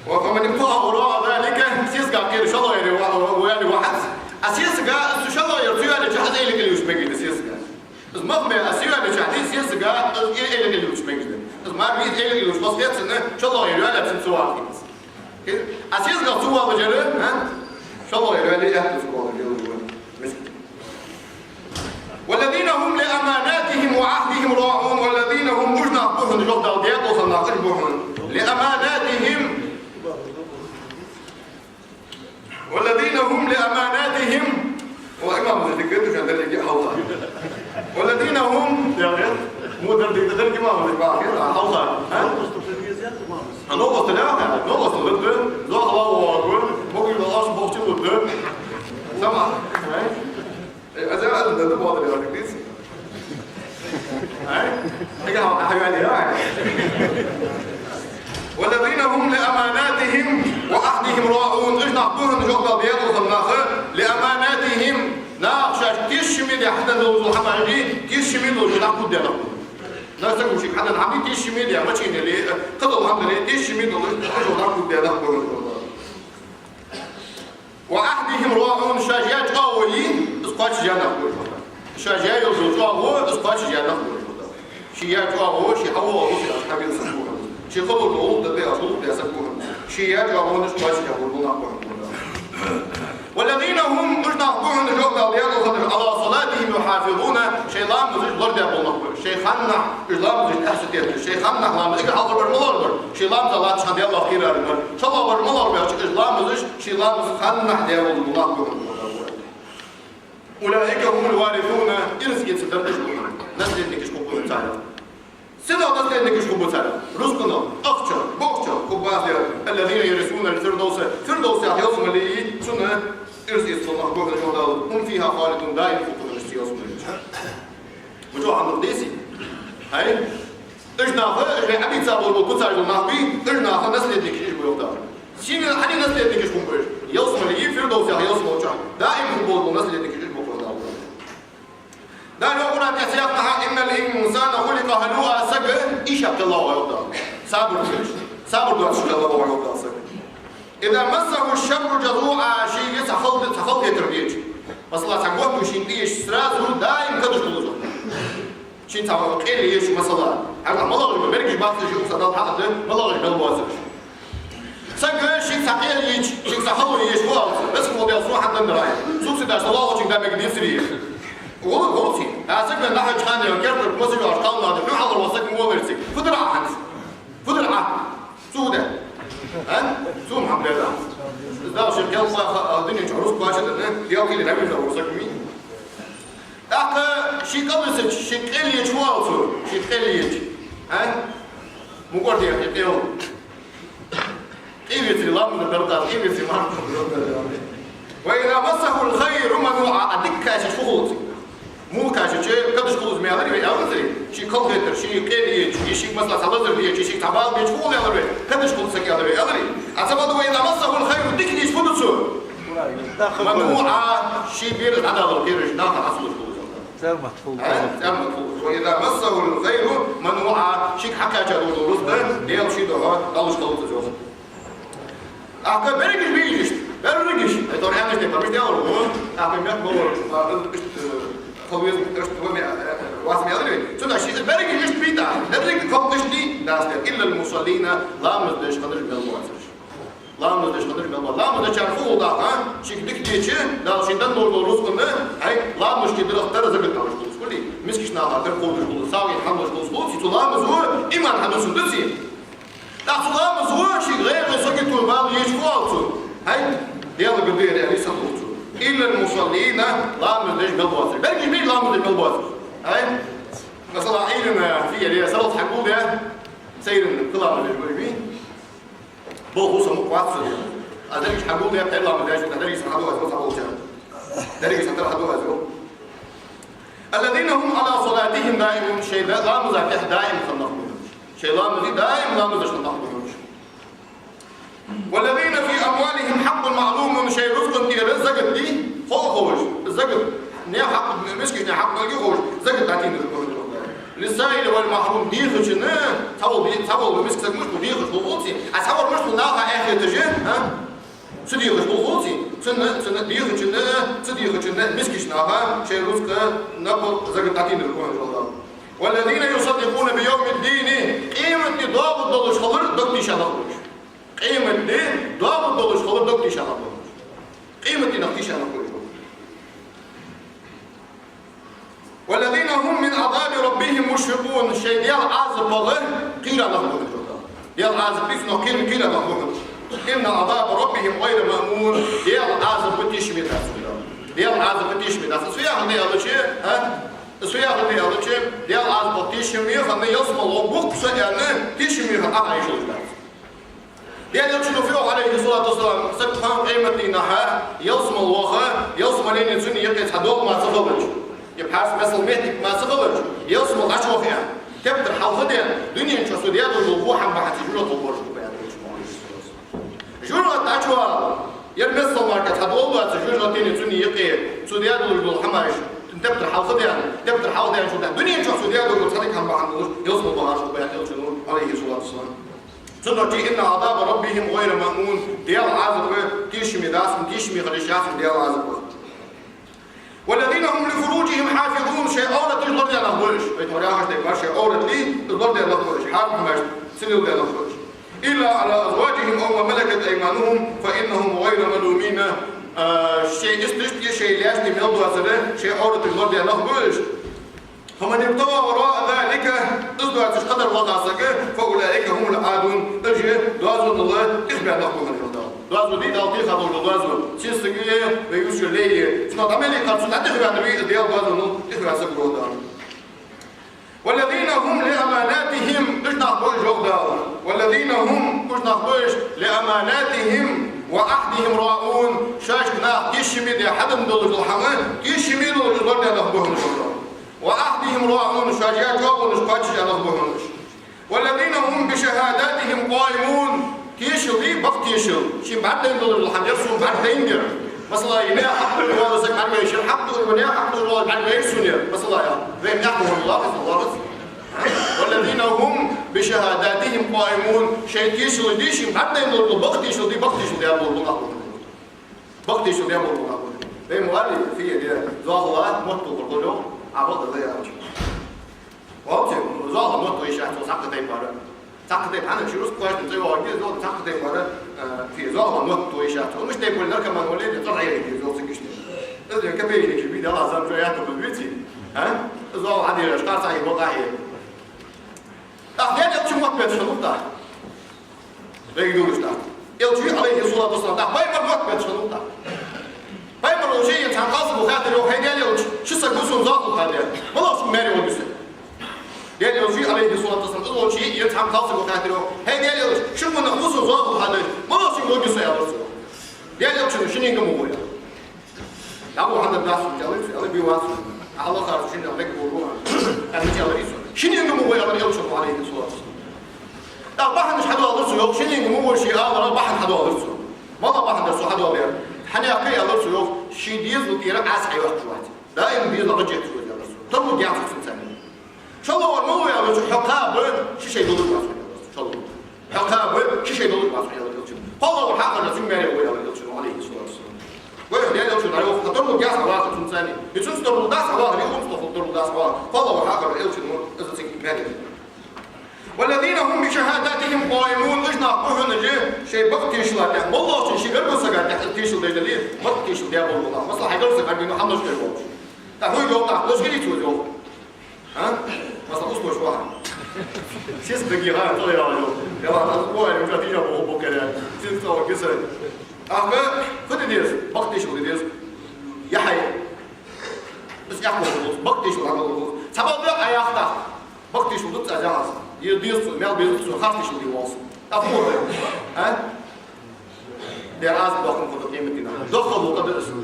وفمن يبتغى وراء ذلك سيسقى كده شاء الله يعني واحد أسيسقى إن شاء الله يرتوي على جهاز إيه اللي يشبهي سيسقى إذا ما بمي أسيوي على جهاز سيسقى إيه اللي يشبهي إذا ما بيد إيه اللي يشبه سيسقى إن شاء الله يرتوي على سنسوات كده أسيسقى سوا بجرب ها شاء الله يرتوي على أهل سوا بجرب والذين هم لأماناتهم وعهدهم راعون والذين هم مجنى بهم جهد الديات وصناقل بهم لأماناتهم والذين هم لأماناتهم وإمام ذكرته كان ذلك حوضا والذين هم مو ذلك إمام ذلك حوضا نوبة لا نوبة ضد لا الله أكبر ممكن الله سبحانه ضد سمع أزال ده بعض الأركيز والذين هم لأماناتهم وعهدهم راعون إيش نعطوهم جهد بيد وخلاخه لأماناتهم ناقشاش كيش ميد حتى لو الحماجي كيش ميد لو نعقد ديالهم لا تقول شيء حتى نعمي كيش ميد يا ماشي اللي قدروا الحمد لله كيش ميد لو نعقد ديالهم وعهدهم راعون شاجات قويين اسقاط جانا شاجات يوزوا هو اسقاط جانا شيات هو شي هو في اصحاب الصبور شي خلوا الوضع ده اصول ده سبور شيات هو اسقاط جانا والذين هم ارتاحون جوده ديالو على صلاتهم يحافظون شيطان مزج برد ابو نقبر شيخنا اسلام مزج احسد يد شيخنا لام اجي حاضر بالمضرب شيطان طلعت شهد الله خير اربر شاء الله بالمضرب اسلام مزج شيطان خنا ديالو المناقب اولئك هم الوارثون ارث يتصدر ناس اللي كيشكوا تعالى سنة ناس اللي كيشكوا تعالى رزقنا اخشى بوكشى كبار الذين يرثون الفردوس فردوس يحيصهم اللي سنة ارث يتصدر هم فيها خالدون دائم فوق الاشتياص وجوه عن القديسي هاي اجناخ اجري عبيد سابول بالكسر النحبي اجناخ نسل يديك ايش بيوقع شيء حني نسل يديك ايش كومبيش يوصل لي فردوس يحيصهم وجه دائم فوق نسل يديك ايش بيوقع دائما يقول أن يسيقها إن الإنسان خلق هلوعا سجن إيش عبد الله ويوقع صابر دوات شكل الله ويوقع سجن إذا مسه الشر جزوعا شيء سخلط يتربيج بس الله تقوم بشين إيش سرازه دائم كدش بلوزه شين تعمل قيل إيش مثلا هذا ملغي برجع بعض الشيء صدق حتى ملغي بالوازر سجن شيء ثقيل يج شيء سخلط يج بس هو بيصلح حتى النراية سوق سدار صلاة وشين دائما قديم سرير وغلطي سجن نحن كان يكرر بمسجد أرقام هذا في حضر وسجن مورسك فدر عهد فدر عهد سودة سو محمد الله إذا شيء كان صار الدنيا تعرف باشا إنه يأكل النبي في ورسك مين شيء قبل شيء قليل يجوالته شيء قليل مقدر يقول إيه يصير الله من البركات إيه يصير ما وإذا مسه الخير منوعا أدك شغلتي مو كاش شيء قدش خلص ما يعرف يعرف شيء كونتر شيء قليل شيء مثلا صلاه بيه شيء تعبان بيه شغل يعرف قدش خلص يعرف يعرف أتبادل وإذا مسه الخير أدك ليش فدسو منوعا شيء بيرد على الخير داخل أصل الخلص سام محفوظ وإذا مسه الخير منوعا شيء حكى جدول الرزق ديال شيء ده دالش خلص أكبر بريج بيجش بريجش ترى أنا مش مش ديالو أكبر بقول خويز واسم يدري شنو شيء بريج مش بيتا بريج كومبشني ناس إلا المصلين لا مدش قدر بالمؤسس لا مدش قدر بالمؤسس لا مدش عرفوا ده شيء ديك ده شيء دور رزقنا هاي لا مش كده اختار زي بتاعش كلي مسكش ناها ترقود كل ساوي حمل كل صوت لا مزور إيمان حدث سدسي لا لا مزور شيء غير سكت والباب يشفوته هاي يلا قدير يعني سطوته إلا المصلين لا مدش بالمؤسس بريج مين لا مدش بالمؤسس هاي مثلا عيننا في اللي سلط حقول ده سير القلاب اللي جوي بو خصم قواصل هذا مش حقول ده بتطلع من داش هذا يسمعوا هذا صعب وجه ده يسمعوا هذا الذين هم على صلاتهم بشهاداتهم دائم شيء لا مزاح دائم خلقهم شيء لا مزيد دائم لا مزاح خلقهم والذين في أموالهم حق معلوم شيء رزق ديال الزقت دي خوش الزقت نيا حق مسكين نيا حق ملقي خوش زقت تعطيني للسائل والمحروم ديخش نه ثول مسك مش ديخش بوصي اصور مش ناقه اخر تجي ها صديقش بوصي سنه ديخش نه صديقش نه مسكش ناقه شيء رزق نقول زقت تعطيني الله والذين يصدقون بيوم الدين قيمه ضابط دولش خبر دكتي شلخ قيمة الدين ضابط دولش خلق دوك تيشان أقول قيمة الدين تيشان أقول والذين هم من عذاب ربهم مشفقون الشيء ديال عذاب بغير قيل لهم ديال عذاب بيسنو قيل لهم إن عذاب ربهم غير مأمون ديال عذاب بتيشمي ديال عذاب بتيشمي سويا هندي هذا شيء ها سويا هندي هذا شيء ديال عذاب بتيشمي خلنا يصل الله وقت سألنا تيشمي أنا يشوف يعني يوم فيه عليه الصلاة والسلام سبحان قيمتي نحا يوصم الوخاء يوصم لين ينسوني يبقى يتحدوق ما تغلج يبحث مثل مهدك ما تغلج يوصم العشوخ يعني تبدأ حوضين دنيا نشوف سوديات والوقوح عم بحث جولة طبور جولة تعشوها يرمس الماركة تحدوق ما تجولة لين ينسوني يبقى سوديات والحماش تبدأ حوضين تبدأ حوضين شو ده دنيا نشوف سوديات والوصدق عم بحث يوصم البغاش عليه الصلاة والسلام صدقتي إن عذاب ربهم غير مأمون ديال عذاب تيشمي داسم تيشمي خليشاسم ديال عذاب والذين هم لفروجهم حافظون شيء أورد تجدر ديال أخبرش بيتورياهش ديال شيء أورد لي تجدر ديال أخبرش حافظ ماشي سنو ديال أخبرش إلا على أزواجهم أو ما ملكت أيمانهم فإنهم غير ملومين شيء استشتي شيء لياشتي من الدواسة شيء أورد تجدر ديال أخبرش فمن ابتغى وراء ذلك اصدر تشقدر وقاسك فأولئك هم العادون اجي دوازو الله تخبع لهم دوازو دي دالتي خاطر دوازو سيستقي ويوشي ليه سنة عملي قد سنة تخبع نبي ديال دوازو تخبع سكرو دار والذين هم لأماناتهم اجنح بوش وقدار والذين هم اجنح بوش لأماناتهم وعهدهم راؤون شاشكنا تيشمي دي حدم دول الحمان تيشمي دول الجدار دي نخبوهم الجدار وعهدهم راعون شاجات وقل نشقاتش على ظهرنش والذين هم بشهاداتهم قائمون تيشل دي بق تيشل شي بعد ينظر الحمد يرسون بعد ينجر مثلا يبيع حق الوالد زي بعد ما يشيل حق الوالد حق الوالد بعد ما يرسون مثلا يا بين يحكم الله في الله والذين هم بشهاداتهم قائمون شيء تيشل دي شي بعد ينظر بق تيشل دي بق تيشل دي ابو الله بق تيشل دي ابو الله بين مؤلف في دي ظاهرات مطلوب القلوب عبد الله يا رجل. وأبتي وزاها مطو يشاهد وسقط يبارة. سقط يبارة شو رأس قاعد نزوج واجد زود سقط يبارة في زاها مطو يشاهد. ومش تقول لك ما نقول لي طلع يجي زود سكشتي. إذا كبير يجي بيد الله زم جاياته بالبيتي. ها؟ زاها عادي رشقار صحيح وقاعد. أخيرا يبتي موت بيت شنو ده؟ بيجدوش ده. يبتي عليه الصلاة والسلام ده. بايمر موت بيت شنو ده؟ بايمر وشيء يتحقق بخاطر وهيدا يوش شو سكوسون زاق هذا ما لوش ماري وبس يعني لو في عليه الصلاة والسلام أول شيء يتحقق بخاطر هيدا يوش شو من نقصون زاق هذا ما لوش وبس يا رسول يعني لو شنو ينقم هو يا أبو هذا الناس جالس على بيواس على خارج شنو عليك بروح أنا جالس شنو ينقم هو يا رسول شو عليه الصلاة والسلام لا بحد مش حدا رسول شنو ينقم هو شيء هذا بحد حدا رسول ما بحد رسول حدا ولا حنا أكيد الله سيوف شيء ديز وتيرا عسى وقت واحد دائما ديز لقجت شوي يا رسول ترى مجاعة في السنة شو الله ورموه يا رسول حقاب شيء يدور واسع شو الله حقاب شيء يدور واسع يا رسول الله وحق الرسول ما يقول يا رسول عليه الصلاة والسلام وين يا رسول عليه ترى مجاعة واسع في السنة يشوف ترى مجاعة واسع اليوم ترى مجاعة واسع فالله وحق الرسول إذا سكت والذين هم بشهاداتهم قائمون اجنا قهن شيء بق تيشلا ده والله شيء غير مسجد تحت تيشل ده ليه بق تيشل ده والله مثلا حيدرس قبل محمد شكل بوش تهوي جو تحت ليش كده تقول ها مثلا اسمه شو واحد سيس دقيقة طلع يا هو اللي مجاتيه ابو بكر سيس تو كسر اخر خد ديس بق تيشل ديس يا حي بس يحكم بق تيشل هذا سبب ده اياخته بق تيشل ده تجاهز يديس مال بيديس خاطش اللي واصل أفوه ها دراسة دخل في قيمتنا دخلوا قدر اسم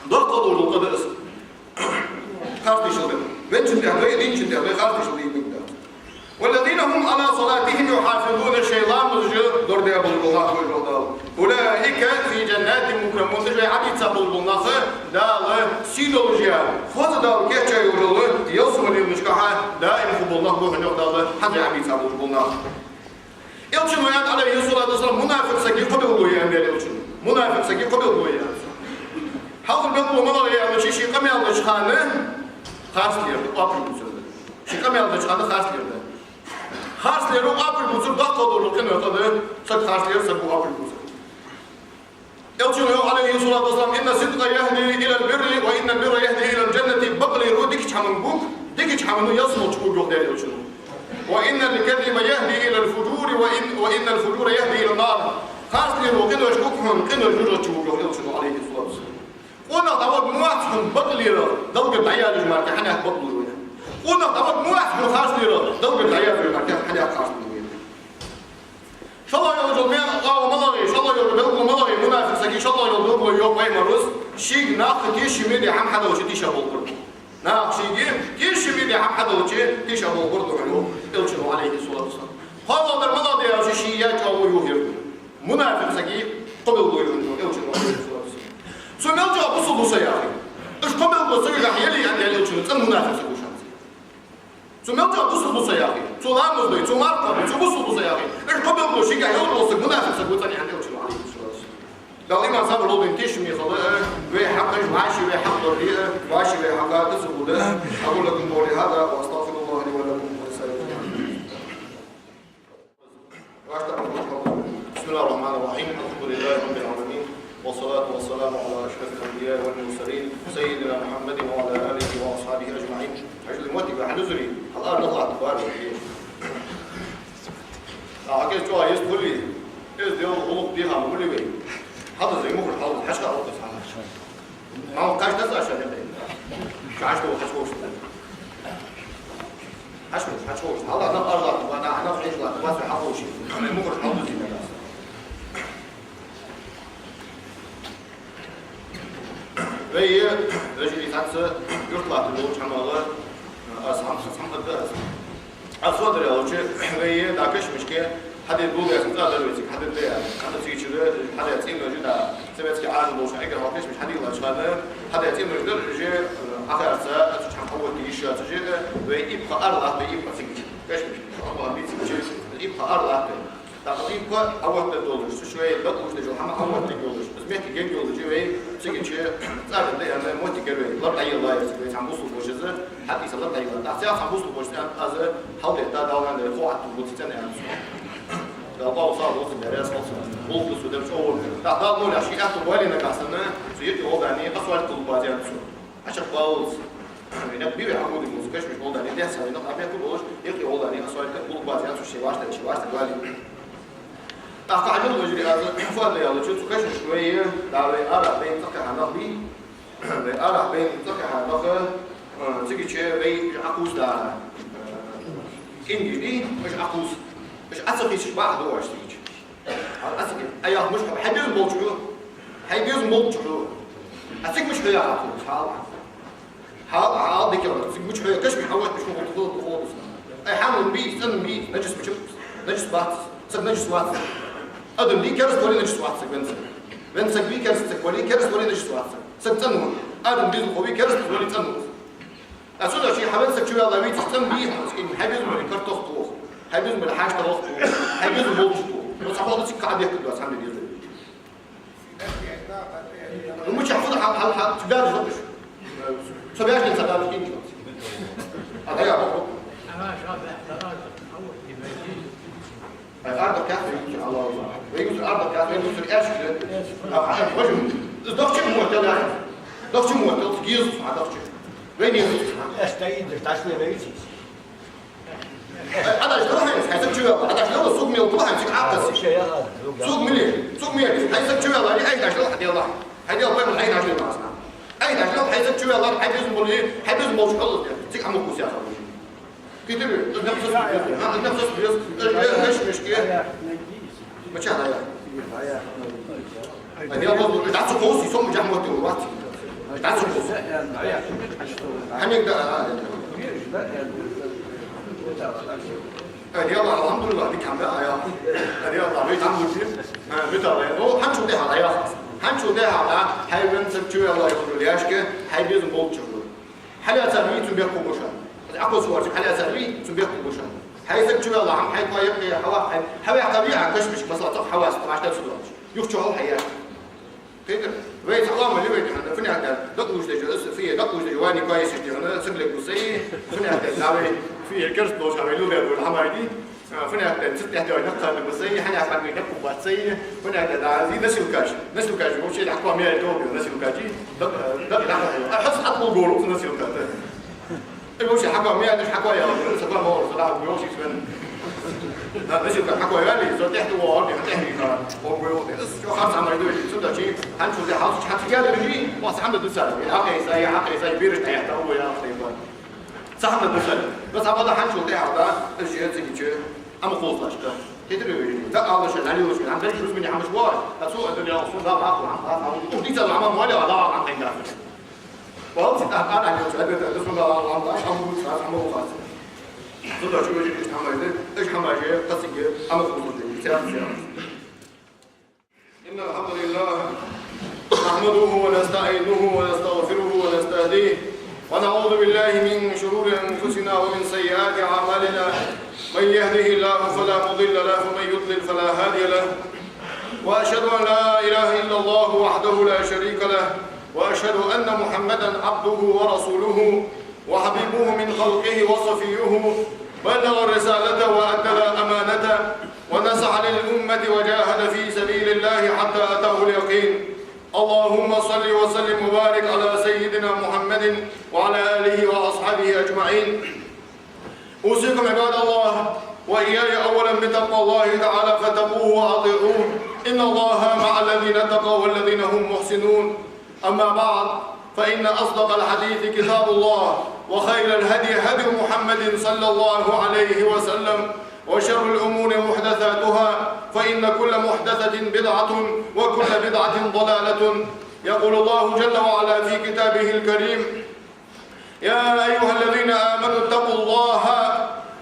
دخلوا قدر اسم خاطش اللي وين تهدي دين تهدي خالد شو دين ده والذين هم على صلاتهم يحافظون الشيطان مزجر دور ده بالله أولئك في جنات مكرمون تجي عبيد سبل بالناس دال سيدولوجيا خذ دال كيف يقولوا يوصل للمشكلة دائما بالله روح نقدر حتى عبيد سبل بالناس يلشون ويان عليه الصلاة والسلام منافق سكي قبل ويان يلشون منافق سكي قبل ويان حاول بقول ما له يعني شيء كم يالله خانه خاص ليه أبي بزر شيء كم يالله خانه خاص ليه خاص ليه رو أبي بزر ضغط دور كنا هذا سك خاص ليه سك أبي بزر يلشون عليه الصلاة والسلام إن الصدق يهدي إلى البر وإن البر يهدي إلى الجنة بقل يرودك حمن بوك ديك حمن يصمت شو جوه ده يلشون وإن الكذب يهدي إلى الفجور وإن الفجور يهدي إلى النار خاص ليه رو كنا يشكوكهم كنا يجروا شو جوه يلشون عليه الصلاة والسلام قلنا طبعا موافق بقليرة ضرب العيال جماعة حنا بقليرة قلنا طبعا موافق خاص ليرة ضرب العيال جماعة حنا خاص ليرة إن شاء الله يوم جميع الله ملغي إن شاء الله يوم بلغ ملغي منافق سكي إن شاء الله يوم بلغ يوم أي مرز شيء ناقد يشمل حم حدا وشي تيشا بالقرب ناقد شيء يشمل حم حدا وشي تيشا بالقرب وحلو يلشوا عليه الصلاة والسلام قال الله الملغي يا شيء يجوا ويوهر منافق سكي قبل ويوهر يلشوا عليه الصلاة والسلام ثم يرجع بص يا أخي إيش قبل بصير يحيلي عند يلشون تم منافس يقول شمس ثم يرجع بص يا أخي ثم أمضي ثم أرقم ثم بص يا أخي إيش قبل بصير يحيلي بص منافس يقول ثاني عند يلشون عليه الصلاة لو إما صار لو بنتيش من خلاء وحقش وعاشي وحق الرئة وعاشي وحقات السبودة أقول لكم قولي هذا وأستغفر الله لي ولكم ولسائر بسم الله الرحمن الرحيم الحمد لله رب العالمين والصلاة والسلام على أشرف الأنبياء والمرسلين سيدنا محمد وعلى آله وأصحابه أجمعين. عشان الموتي بحنزري الآن نطلع تبارك أكيد شو عايز تقول لي إيش ديال الغلط دي هم قول لي بيه هذا زي مخرج هذا حشك على القصة ما هو كاش تسأل عشان يبين كاش هو حشوش حشوش هذا أنا أرضى وأنا في حجلة واسع حقوشي أنا مخرج هذا زي ما وهي رجلي تحت يطلع تلوج حمالة أصحاب الدرس أصوات رياضة وهي داكش مشكلة حد يقول يا سيدنا دلوقتي حد يبدأ حد تيجي كذا حد يتم موجودة سمعت كعالم دوش أجر هاكش مش حد يلا شغله حد يتم موجودة رجع آخر ساعة تجي حول تيجي تجي ويبقى أرض ويبقى فيك كاش مش الله بيت تيجي يبقى أرض تقريبا أول تدولش شوية بدوش تجول حما أول تدولش بس مهتي جيم جولش وين تيجي شيء صار ده أنا موتي كروي لا تعي الله يسوي عم بوصل بوجزة حتى يصير تعي الله تعسي عم بوصل بوجزة هذا حاول يتداول عند القوة تبوتي يعني الله صار وصل درس وصل وصل سودم شو تعال نقول عشان أكتب بالي نكاسنا سيد وضعني أسوأ الطلبات يعني عشان باوز يعني بيبي عمود الموسيقى مش وضعني ده سوي نقطة عم يكتب بوش يقي وضعني أسوأ الطلبات يعني شيء واحد بالي أقعد الرجل هذا فضل يا الله شو كش شوية دعوة أرى بين تقع نقبي أرى بين تقع نقل تيجي شيء بين عقوس دا إنجلي مش عقوس مش أسقي شيء واحد هو أشتيج أسقي أيها مش حبيز موجود حبيز موجود أسقي مش هي عقوس حاضر ذكر مش هي كش بيحاول مش مخطط خالص أي حامل بي سن بي نجس بشوف نجس بات سن نجس وات أدم دي كرس ولي نجس وات بنسك بي كرس ولي كرس ولي نجس وات سنتنو أدم بيزو خوي كرس ولي تنو أصلا شيء حبنسك شو يلا بيت تن بي حبيز من كرتوخ طوخ حبيز من حاجة طوخ حبيز من بوش طوخ بس عبارة شيء قاعد يكتب بس عم يدير ومش حفظ حل تبارك فوقش سبيعش نسبة كيني هذا يا بابا الأرض كافة يمكن الله ويجوز الأرض كافة يجوز الأرش كده أفعال وجم ضغط مو تلا ضغط مو تلا تجيز مع ضغط وين يجوز أستعيد تعشنا بيجي هذا شلون حيسك شو هذا شلون السوق ميل طبعا شيء عاقل سوق ميل حيسك شو يلا أي شلون حد يلا حد يلا بين أي شلون معنا أي شلون حيسك شو يلا حد يزمر حد يزمر شو الله تيجي عمو كوسيا كتير نفس البيز مش كده ما شاء الله يا برضه تعال قوس يسمى جحمه الوقت تعال قوس هنيك ده يلا الحمد لله دي كاملة يا يلا بيت عم وجه بيتها هو هنشوف ده على يا هنشوف ده على حيوان سبتشو الله يقول ليش كه حيبيز بولتشو حلا سامي تبيع كوبوشان أقوى صور حلا سامي تبيع كوبوشان حي سبتشو الله عم حيكوا يبقى حوا طبيعة كشمش مثلا طب حواس 12 سنة يخشوا الحياة كده وين الله ما ليه احنا فين هذا دقوش ده فيه دقوش ده جواني كويس دي انا سجلك بصي فين هذا لاوي فيه الكرس دوش عملوا له والحمايدي فين هذا ست تحت نقطه بصي حنا عم نكتب بصي فين هذا عايزين نسلو كاش مو شيء الحكومه مية توبي نسلو كاجي دق احس اطلب جول في نسلو كاج ايش الحكومه مية مش حكومه يا سكر مور صراحه بيوشي كمان نسلو كاج حكومه يعني صوت تحت وورد تحت شو خمس عملوا سودا شيء هنشوف ده حاطط حتى كده بيجي وصحمد الدسال حقي زي بيرت تحت هو يا اخي صحمد الدسال بس هذا هنشوف ده هذا الشيء زي كده اما خلص اشكال تدري ده الله شيء عليه وش عم بيجي مني عم شوار اسوق الدنيا اصلا ده معقول ودي ترى عم مولي ولا عم حينجح والله انا اليوم هذا اسمه الله عم عم خلاص سودا شو بيجي ايش حمايه قصيه اما خلص إن الحمد لله نحمده ونستعينه ونستغفره ونستهديه ونعوذ بالله من شرور أنفسنا ومن سيئات أعمالنا من يهده الله فلا مضل له ومن يضلل فلا هادي له وأشهد أن لا إله إلا الله وحده لا شريك له وأشهد أن محمدا عبده ورسوله وحبيبه من خلقه وصفيه بلغ الرسالة وأدى الأمانة ونصح للأمة وجاهد في سبيل الله حتى أتاه اليقين اللهم صل وسلم وبارك على سيدنا محمد وعلى آله وأصحابه أجمعين أوصيكم عباد الله وإياي أولا بتقوى الله تعالى فاتقوه وأطيعوه إن الله مع الذين اتقوا والذين هم محسنون أما بعد فإن أصدق الحديث كتاب الله وخير الهدي هدي محمد صلى الله عليه وسلم وشر الأمور محدثاتها فإن كل محدثة بدعة وكل بدعة ضلالة يقول الله جل وعلا في كتابه الكريم يا أيها الذين آمنوا اتقوا الله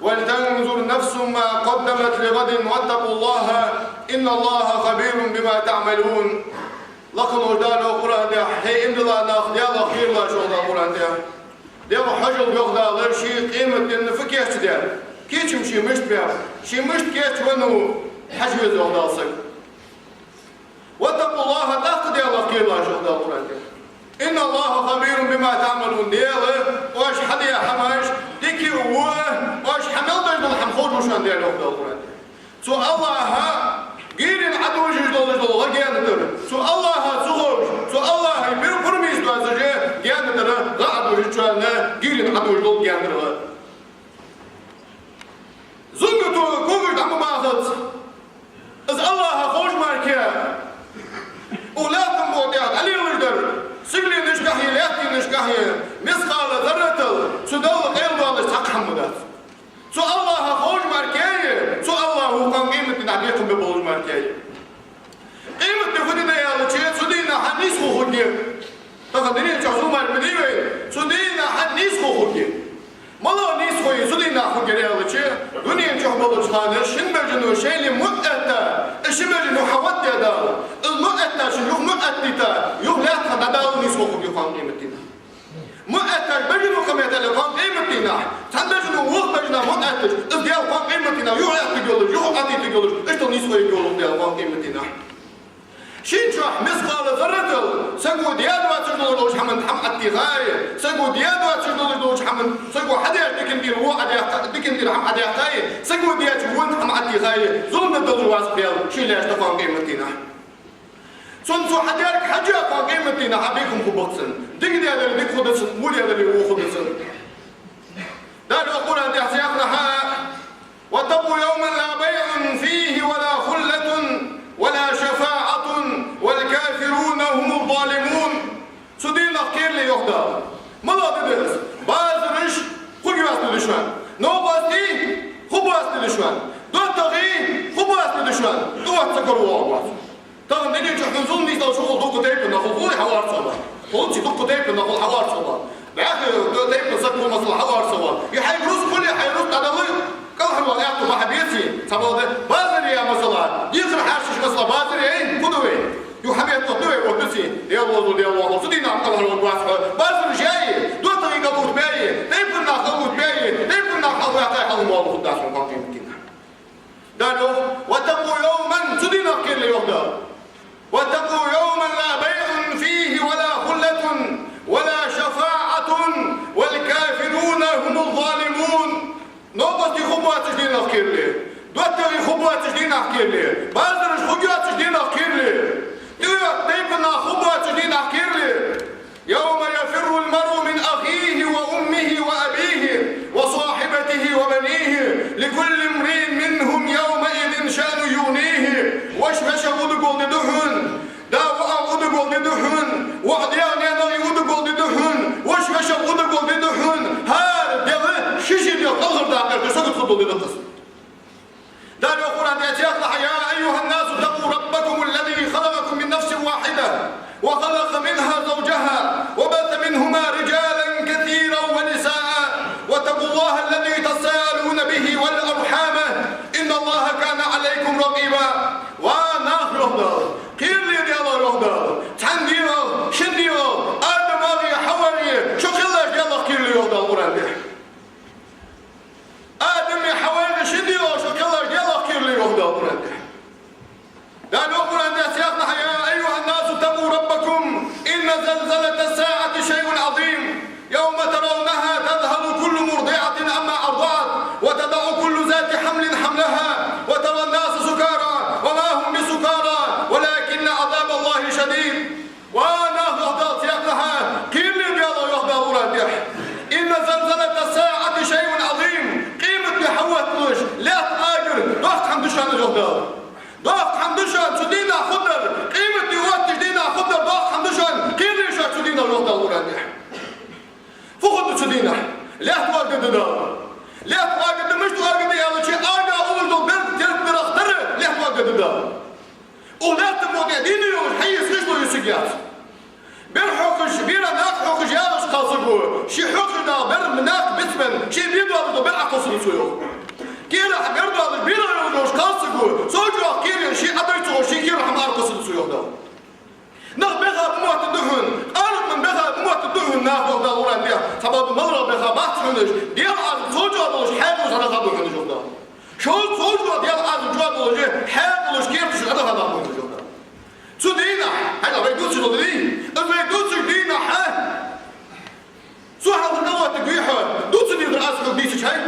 ولتنظر نفس ما قدمت لغد واتقوا الله إن الله خبير بما تعملون لقد وجدنا القرآن ده هي إن الله ناخذ يا الله خير الله شو القرآن ده حجل بياخذ غير شيء قيمة إن فكيت ده كيتشم شي مشت بيا شي مشت كيت ونو حجوز وداسك واتقوا الله تاخذ يا الله خير الله شو القرآن ده إن الله خبير بما تعملون دياله واش حد يا حماش ديكي واش حمل ضد الحمخوج وشان دياله القرآن سو الله غيرين عدو جدول غياندر سو الله زغور سو الله بير برميز دوازجه غياندر غادو جوالنا غيرين عدو جدول غياندر زنقتو كوغد عم باخذ از الله خوش ماركه اولادم بوديات علي الجدر سجلي نشكاهي لاتي نشكاهي مسقال ذرتل سدول قيل بالش حق حمدات سو الله خوش ماركه سو الله كان قيمة نعبيكم ببولج ماركه قيمة نفدنا يا لشيء سدينا حنيس خوخدي تقدرين تشوفوا مرمديوي سدينا حنيس خوخدي مالا نيس خوي سدينا خوخدي يا لشيء دنيا تشوفوا بلشخانة شنبرجنو شيء مؤتة شنبرجنو حوت يدا المؤتة شنو مؤتة يخلق هذا نيس خوخدي قام قيمتنا مؤتة بجنو كمية لقام قيمتنا تنبجنو وقت بجنا مؤتة إذا قام قيمتنا يخلق تقولش يخلق تقولش إيش تنيس خوي يقولون ده قام قيمتنا شينشح مسقال ذرتل سقو ديادو أتشدلوش حمن حم أتيغاي سقو ديادو أتشدلوش حمن سقو حدير ديكندير هو ديكندير حم أتيغاي سقو ديادو وانت حم أتيغاي ظلم الدولو واسبيل شيلاش تقام قيمتنا سنسو حديرك حاجة قام قيمتنا حبيكم خبطسن ديك ديادو اللي ديك خبطسن مو ديادو اللي هو خبطسن دارو أقول أنت أحسيقنا واتقوا يوما لا بيع فيه ولا خلة ولا شفاعة والكافرون هم الظالمون سدينا خير لي يهدى مالا بدرس بازرش خوكي واسد دشوان نو باستي خوب واسد دشوان دو تغي خوب واسد دشوان دو تسكر واقع تغن دنيا جحنزون نيسا شغل دوكو تيب ناخل قولي حوار صبا قولتي دوكو تيب ناخل حوار صبا بأخي دو تيب نسكر مصل حوار صبا يحيقلو sabahda bazı ya mesela yıkır her şey mesela bazı ya kudu يحميت قطوي وقتسي يا الله يا الله صدينا عم الله وقاسه بازر جاي دوتر يقبض باي تيبنا خلوت باي تيبنا خلوت يا الله الله خداش من قاطين كنا دانو واتقوا يوما صدينا كل يوم ده واتقوا يوما لا بيع فيه ولا خلة ولا شفاعة والكافرون هم الظالمون نوبة خبوات صدينا كل دوتر خبوات صدينا كل بازر خبوات صدينا كل يوم يفر المرء من أخيه وأمه وأبيه وصاحبته وبنيه لكل امرئ منهم يومئذ شأن يغنيه واشفش غدقل دهن داوى غدقل دهن وعديان ينغي غدقل دهن واشفش غدقل دهن هذا دغ شيشي ديال قلغر داقر سقط خطو دقص دار القرآن يتيقظ يا أيها الناس اتقوا ربكم الذي خلقكم من نفس واحدة وخلق منها زوجها وبث منهما رجالا كثيرا ونساء واتقوا الله الذي تساءلون به والأرحام إن الله كان عليكم رقيبا وناخره قيل لي يا الله تنديرو شنديرو آدماغي حواري شو خلاش يا الله قيل لي يا القرآن آدمي حواري شنديرو شو خلاش يا الله قيل لي يا القرآن لا نقول أن سياقنا يا أيها الناس اتقوا ربكم إن زلزلة الساعة شيء عظيم يوم ترونها تذهل كل مرضعة عما أرضعت وتضع كل ذات حمل حملها وترى الناس سكارى وما هم بسكارى ولكن عذاب الله شديد وأنا أهدى سياقها كل يلا يهدى أولادح إن زلزلة الساعة شيء عظيم قيمة بحوة لوش لا تآجر ضغط حمد شان الجهدى ضغط حمدشان سدينا خضر قيمة ديوات تجدينا خضر ضغط حمدشان كيف يشاك سدينا الوضع الورانيح فخد سدينا لا تواجد دا لا تواجد مش تواجد يا لشي آجا أول دو بنت جلد براختر لا تواجد دا ولا تموضع ديني والحي سجلو يسيقيات بير حوكش بيرا ناك حوكش يالش قاصقو شي حوكش دا بير مناك بسمن شي بيدو أبدو بير عقصني سيوه كيرا حبيردو على بيرا يوجوش قاصقو سوجو كيرا شي أدريتو شي كيرا حمار قصد سيوه دا نغ بيغا بموت الدهن قالت من بيغا بموت الدهن ناخو دا وران بيها سبب مغرا بيغا بات حنش ديال عاد سوجو أدوش حاجوش على غابو حنش دا شوز سوجو ديال عاد جو أدوش حاجوش كيرتش على غابو حنش دا سو دينا هيدا بيدوتش دو دي البيدوتش دينا حا سو حاول نوات تقويحة دوتش دي در أسفل ديش هاي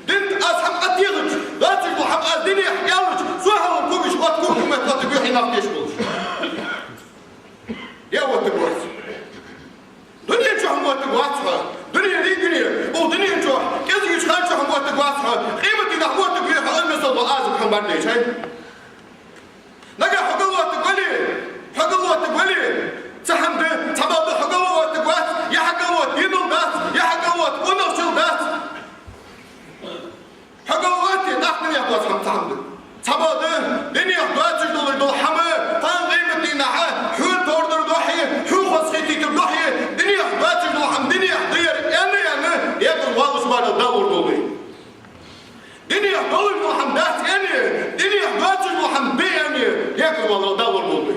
دنت أسحب أديغج لا تجدو حب أديني يالج سوحا وكوكش واتكوكش ما تقوي حيناك تشكوش يا واتكوش دنيا نشوح مواتكواتها دنيا دي دنيا ودنيا نشوح كذا يشخان شوح مواتكواتها قيمة دي نحوات تقويحة المسل والآزم حمبان ليش هاي نقا حق الله تقولي حق الله تقولي تحمد تحمد حق الله تقوات يا حق الله دينو بات يا حق الله ونرشل بات حقوقاتي تحتني يا أخوات حمد تبادل دنيا أخوات جدول دول حمى فان قيمة دينها حول توردر دوحي حول خسخيتي تبدوحي دنيا أخوات جدول حمد دنيا أخدير يعني يقول الله سبحانه دور دولي دنيا أخوات جدول حمدات يعني دنيا أخوات جدول حمد يعني يقول الله دور دولي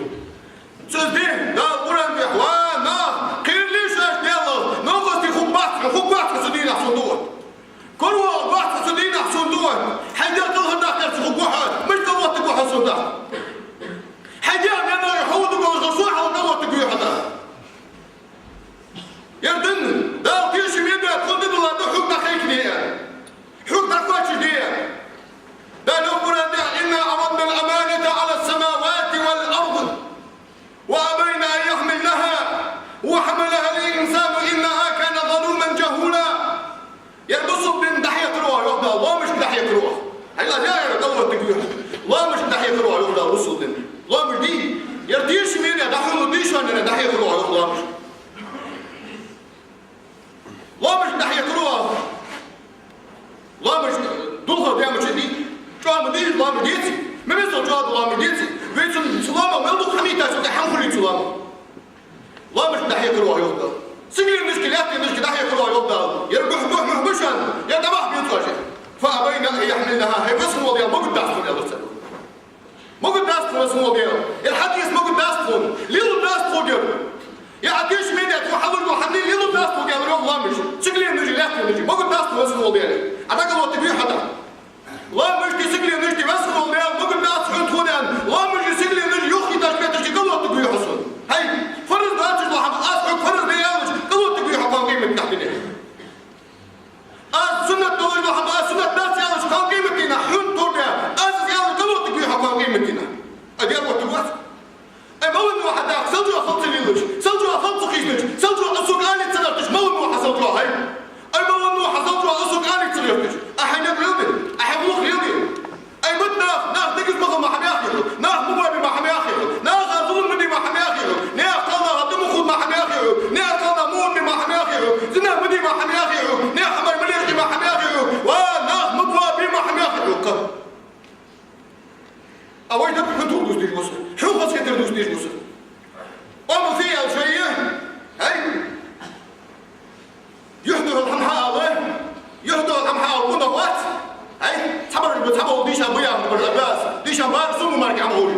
سوزدين دا قرآن بيحوانا قيل ليش اش ديالله نوغستي خبات حسدين أحسن دوت كلوا واحد سدينا حسون دوت حاجات الهداك تخبوها مش دوت تقول حسون ده حاجات أنا يحوض ويغصوها ودوت تقول هذا يردن ده كيش ميدا تقول ده لا ده حكم خيك ديه حكم تقواتش ديه ده لو قلنا إنا عرضنا الأمانة على السماوات والأرض وأبينا أن يحملنها وحملها الإنسان إنها كان ظلوما جهولا يربصوا بين دحية روح يوضع الله مش دحية روح هلا جاي دوت تقول الله مش دحية روح يوضع رسول دين الله مش دي يرديش مين يا دحون وديش أنا دحية روح يوضع مش الله مش دحية روح الله مش دولها دي مش دي شو عم دي الله مش ديتي ما بيصير جاد الله مش ديتي بيصير سلامة ما يلو خميتة شو تحمل خلي سلامة الله مش دحية روح يوضع سجل المشكلات اللي دحية روح يوضع يرجع محبشا يا دماغ بيطلع فأبينا أن يحملنها هي بس المواضيع مقدة داستون يا لوتسلو موجود داستون اسمه بيو الحديث موجود داستون ليلو داستون يا يا عديش ميديا تحاول محمدين ليلو داستون يا روح لا مش سجلين نجي لا نجي موجود داستون اسمه بيو أنا قلت تبي حدا لا مش سجلين نجي بس هو بيو موجود داستون تونيان لا مش سجلين نجي يخي تجمع تجي قلت تبي حصل هاي فرز داستون محمد أسحق فرز بيوش قلت تبي حصل قيمة تحتني سنة دول محمد سنة ناس يالش قام قيمتنا حن تورنا أساس يالش قلت تبي حصل قيمتنا أدي أبغى تقول أي ما هو واحد داك سلجوا خلص ليلوش سلجوا خلص خيشنش سلجوا أسوق آلي تسلفتش ما هو واحد سلجوا هاي أي ما هو واحد سلجوا أسوق آلي تسلفتش أحنا بلودي أحب لوخ يودي أي مت ناخ تجلس مغم مع حمياخيرو ناخ مباري مع حمياخيرو ناخ ظلم مني مع حمياخيرو ناخ قلنا هدم خود مع حمياخيرو ناخ قلنا مون مع حمياخيرو زنا مني مع حمياخيرو ناخ حمي مليخي مع حمياخيرو وناخ مباري مع حمياخيرو أوش ده بحطوه دوس ديش بوسه شو بس كتير دوس ديش بوسه وما فيها شيء هاي يهدر الحمحاء الله يهدر الحمحاء ونوات هاي تبر ديش أبويا بالعباس ديش أبار سمو مارك عمهوري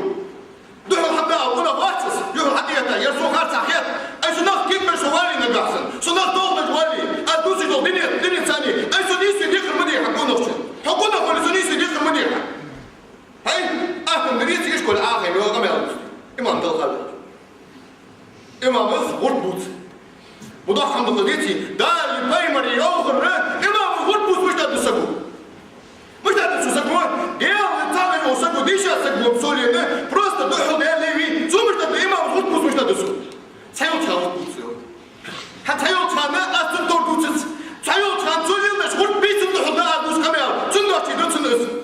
ده الحمحاء ونوات يهدر حديته يرسو خارج حيات أي سناخ كيف بشوالي نجحسن سناخ دوغ بجوالي أدوسي دو دنيا ثانية أي سنيسي ديخر مديح حقونا كل سنيسي ديخر مديح هاي أهل مريض يشكل آخر يوم قمر إمام دلخل إمام غربوت مضخم بقضيتي دار بايمري يوخر إمام غربوت مش ده تسقو مش ده تسقو يا تعمل وسقو ديشة سقو بسوريا بروست دخل يا ليبي شو مش ده إمام غربوت مش ده تسقو تايو غربوت حتى يوم كان أصلا غربوت تايو كان سوريا مش غربيت دخل ده أدوس قمر تندوتي دوتنس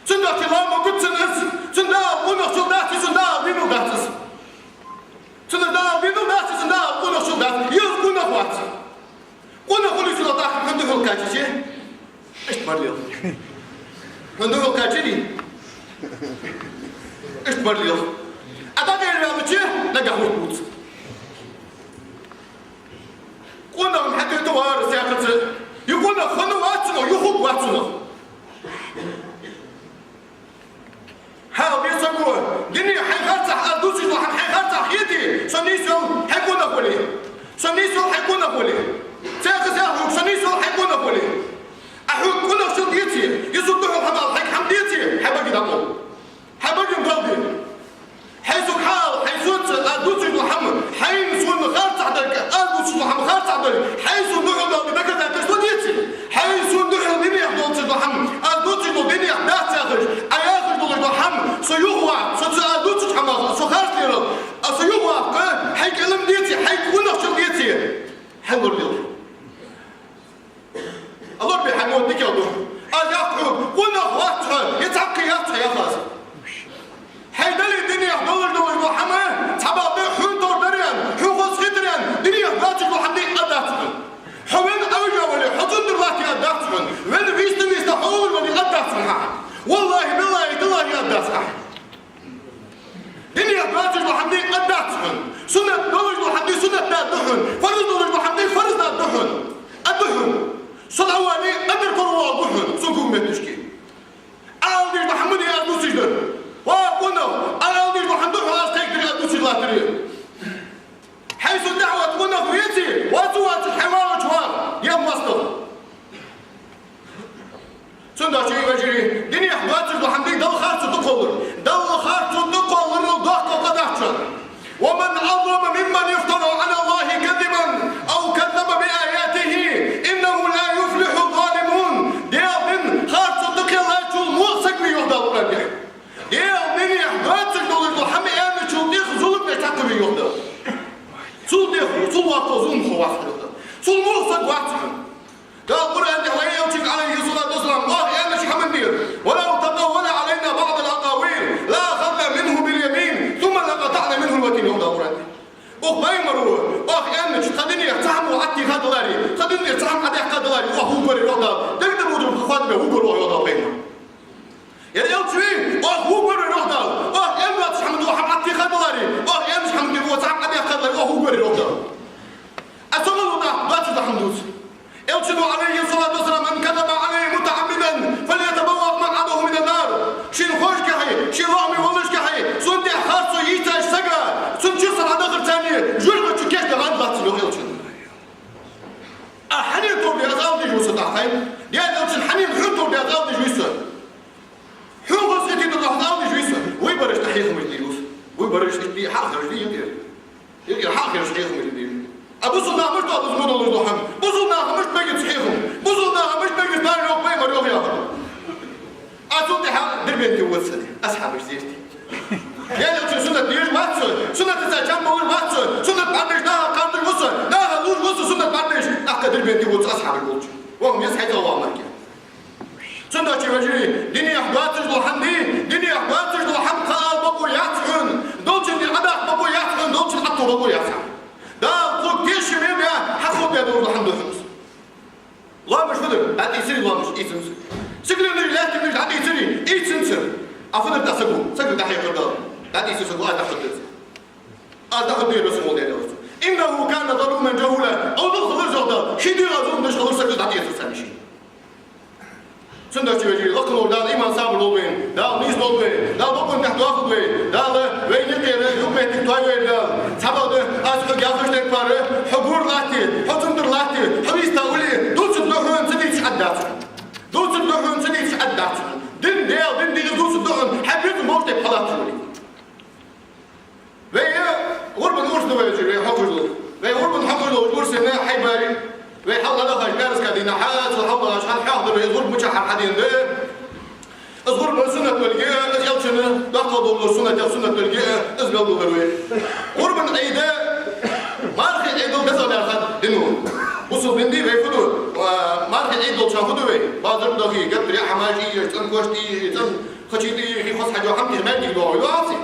سنداتي لا موجود سنس سندا ونو سنداتي سندا بينو داتس سندا بينو داتس سندا ونو سندات يلقونا فات ونو كل شيء ضاق عنده الكاتشي ايش مرليو عنده الكاتشي ايش مرليو اتاقي المامتي نجح مربوط قلنا من حتى توار سياقة يقولنا خنو واتسنو يخوك واتسنو هاو بيسموه دنيا حيخرصح أدوسي وحن حيخرصح يدي سنيسو حيكون أقولي سنيسو حيكون أقولي سياخو سنيسو حيكون أقولي أحوك كل شو ديتي يسوقه الحمال حيك حمديتي حبقي دمو حبقي مضلي حيسوق حال حيسوق أدوسي وحمل حيسوق خرصح دلك أدوسي وحمل خرصح دلك حيسوق نحن بذكر ذاتي شو ديتي حيسوق نحن دنيا أدوسي وحمل أدوسي دنيا لا تأخذ محمد سيغوى ستأدوت حماس سخرت لي سيغوى حيكلم ديتي حيكون أخشر ديتي حنقول لي الله بيحمود ديك يا دوح أجاقهم قلنا أخواتها يتعقياتها يا خاص حيدلي الدنيا دول محمد تبع بيحون دور بريان حوخص خدريان دنيا باتك محمد أداتهم حوين أوجه ولي حطون دلوقتي أداتهم وين بيست حول ولي أداتهم والله بالله تالله أداتهم دنيا باتك محمد أداتهم سنة دولج محمد سنة دادحون فرز دولج محمد فرز دادحون أدحون صلواني أدر قروا أدحون سنكم متشكي أعلم محمد يا أدو سجدر وقلنا أعلم محمد خلاص تكتري أدو سجلاتري حيث الدعوة قلنا فريتي وأسوات الحوار وجوار يا مصدر سنة شيء وجري دنيا باتك محمد دل خارج تقول دل خارج تقول الضحك وقدحت ومن أظلم ممن يفترى على الله كذبا أو كذب بآياته إنه لا يفلح الظالمون ديال خارج تقول شو موسك بيوضع ورجع ديال دنيا باتك دول محمد أنا شو ديخ ظلم يتعقب بيوضع شو ديخ شو وقت ظلم هو وقت شو موسك وقت قال القرآن وهي يوشك عليه الصلاة والسلام قال يا أنا شحمد دير ولو تطول علينا بعض الأقاويل لا أخذنا منه باليمين ثم لقطعنا منه الوتين يوضع القرآن بايمروا أنا خدني أتهم وعدي خدلاري خدني أتهم عدي خدلاري وهو بري يوضع تقدر وجب خادم هو بري يوضع بايمر يا يوشي وهو بري يوضع أنا شحمد وعدي خدلاري أنا شحمد وأتهم عدي خدلاري وهو بري يوضع أسمع الله باتي الحمد يوشد عليه الصلاة والسلام من كذب عليه متعمدا فليتبوأ مقعده من النار شي Buzulnamış da uzman olurdu hem. Buzulnamış begit sihim. Buzulnamış begit nar yok beymar yok ya. Azul de ha dirbenti wutsun. Ashabı zirti. Yani için sünnet diyor matsun. Sünnet ise can olur matsun. Sünnet kardeş daha kardeş wutsun. Daha luz wutsun sünnet kardeş. Akka dirbenti wutsun ashabı wutsun. Vahum yasayt Allah'ım ki. Sünnet çeviri. Dini ahbatır bu hamdi. Dini ahbatır bu ham kal babu yatsun. Dolçun bir adak babu yatsun. Dolçun atto babu yatsun. Daha kul teşmir ya. Hakuk ya doğru hamdolsun. Allah meşhudur. Hadi isiri Allah meş. İsimsin. Sigilin ilahi meş. Hadi isiri. İsimsin. Afınır da sakın. Sakın da hayırdır. Hadi isiri sakın. Az da hıdır. Az da hıdır Resul diye olsun. İnnehu kana zalumen cehula. Oğlum hıdır zorda. Şidi azum dış kalırsa kız hadi isiri sen işin. Sünnet çeviri. Akıl oradan iman sabır olmayın. Daha nizd olmayın. Daha bakın tahtu akılmayın. Daha ve nirkere hükmettik tuay verirler. Sabadı az yazıştık parı. Hugur lahti. Hutundur lahti. Hadis tağuli. Dulsun doğrun seni hiç addatsın. Dulsun doğrun seni hiç addatsın. Din değil dulsun doğrun. Hepiniz mortep halatsın. Ve غربن أرسل ويجري حفظه وغربن حفظه ورسلنا حيباري ويحل هذا خارج كدينا حاس وحفظ عشان حاضر غرب مش حدين ده غرب سنة تلقيه يلشنا دخلوا سنة تلقيه أزبلوا غروي غربن أيده ما رح يعيدوا بزاف ياخذ دينه وصل بندي ويفضل ما رح يعيدوا شافوا وي بازر دقيق قبل يا حماجي يتن كوشتي يتن خشيتي يخص حاجة حمتي ما يجي دوا يواسي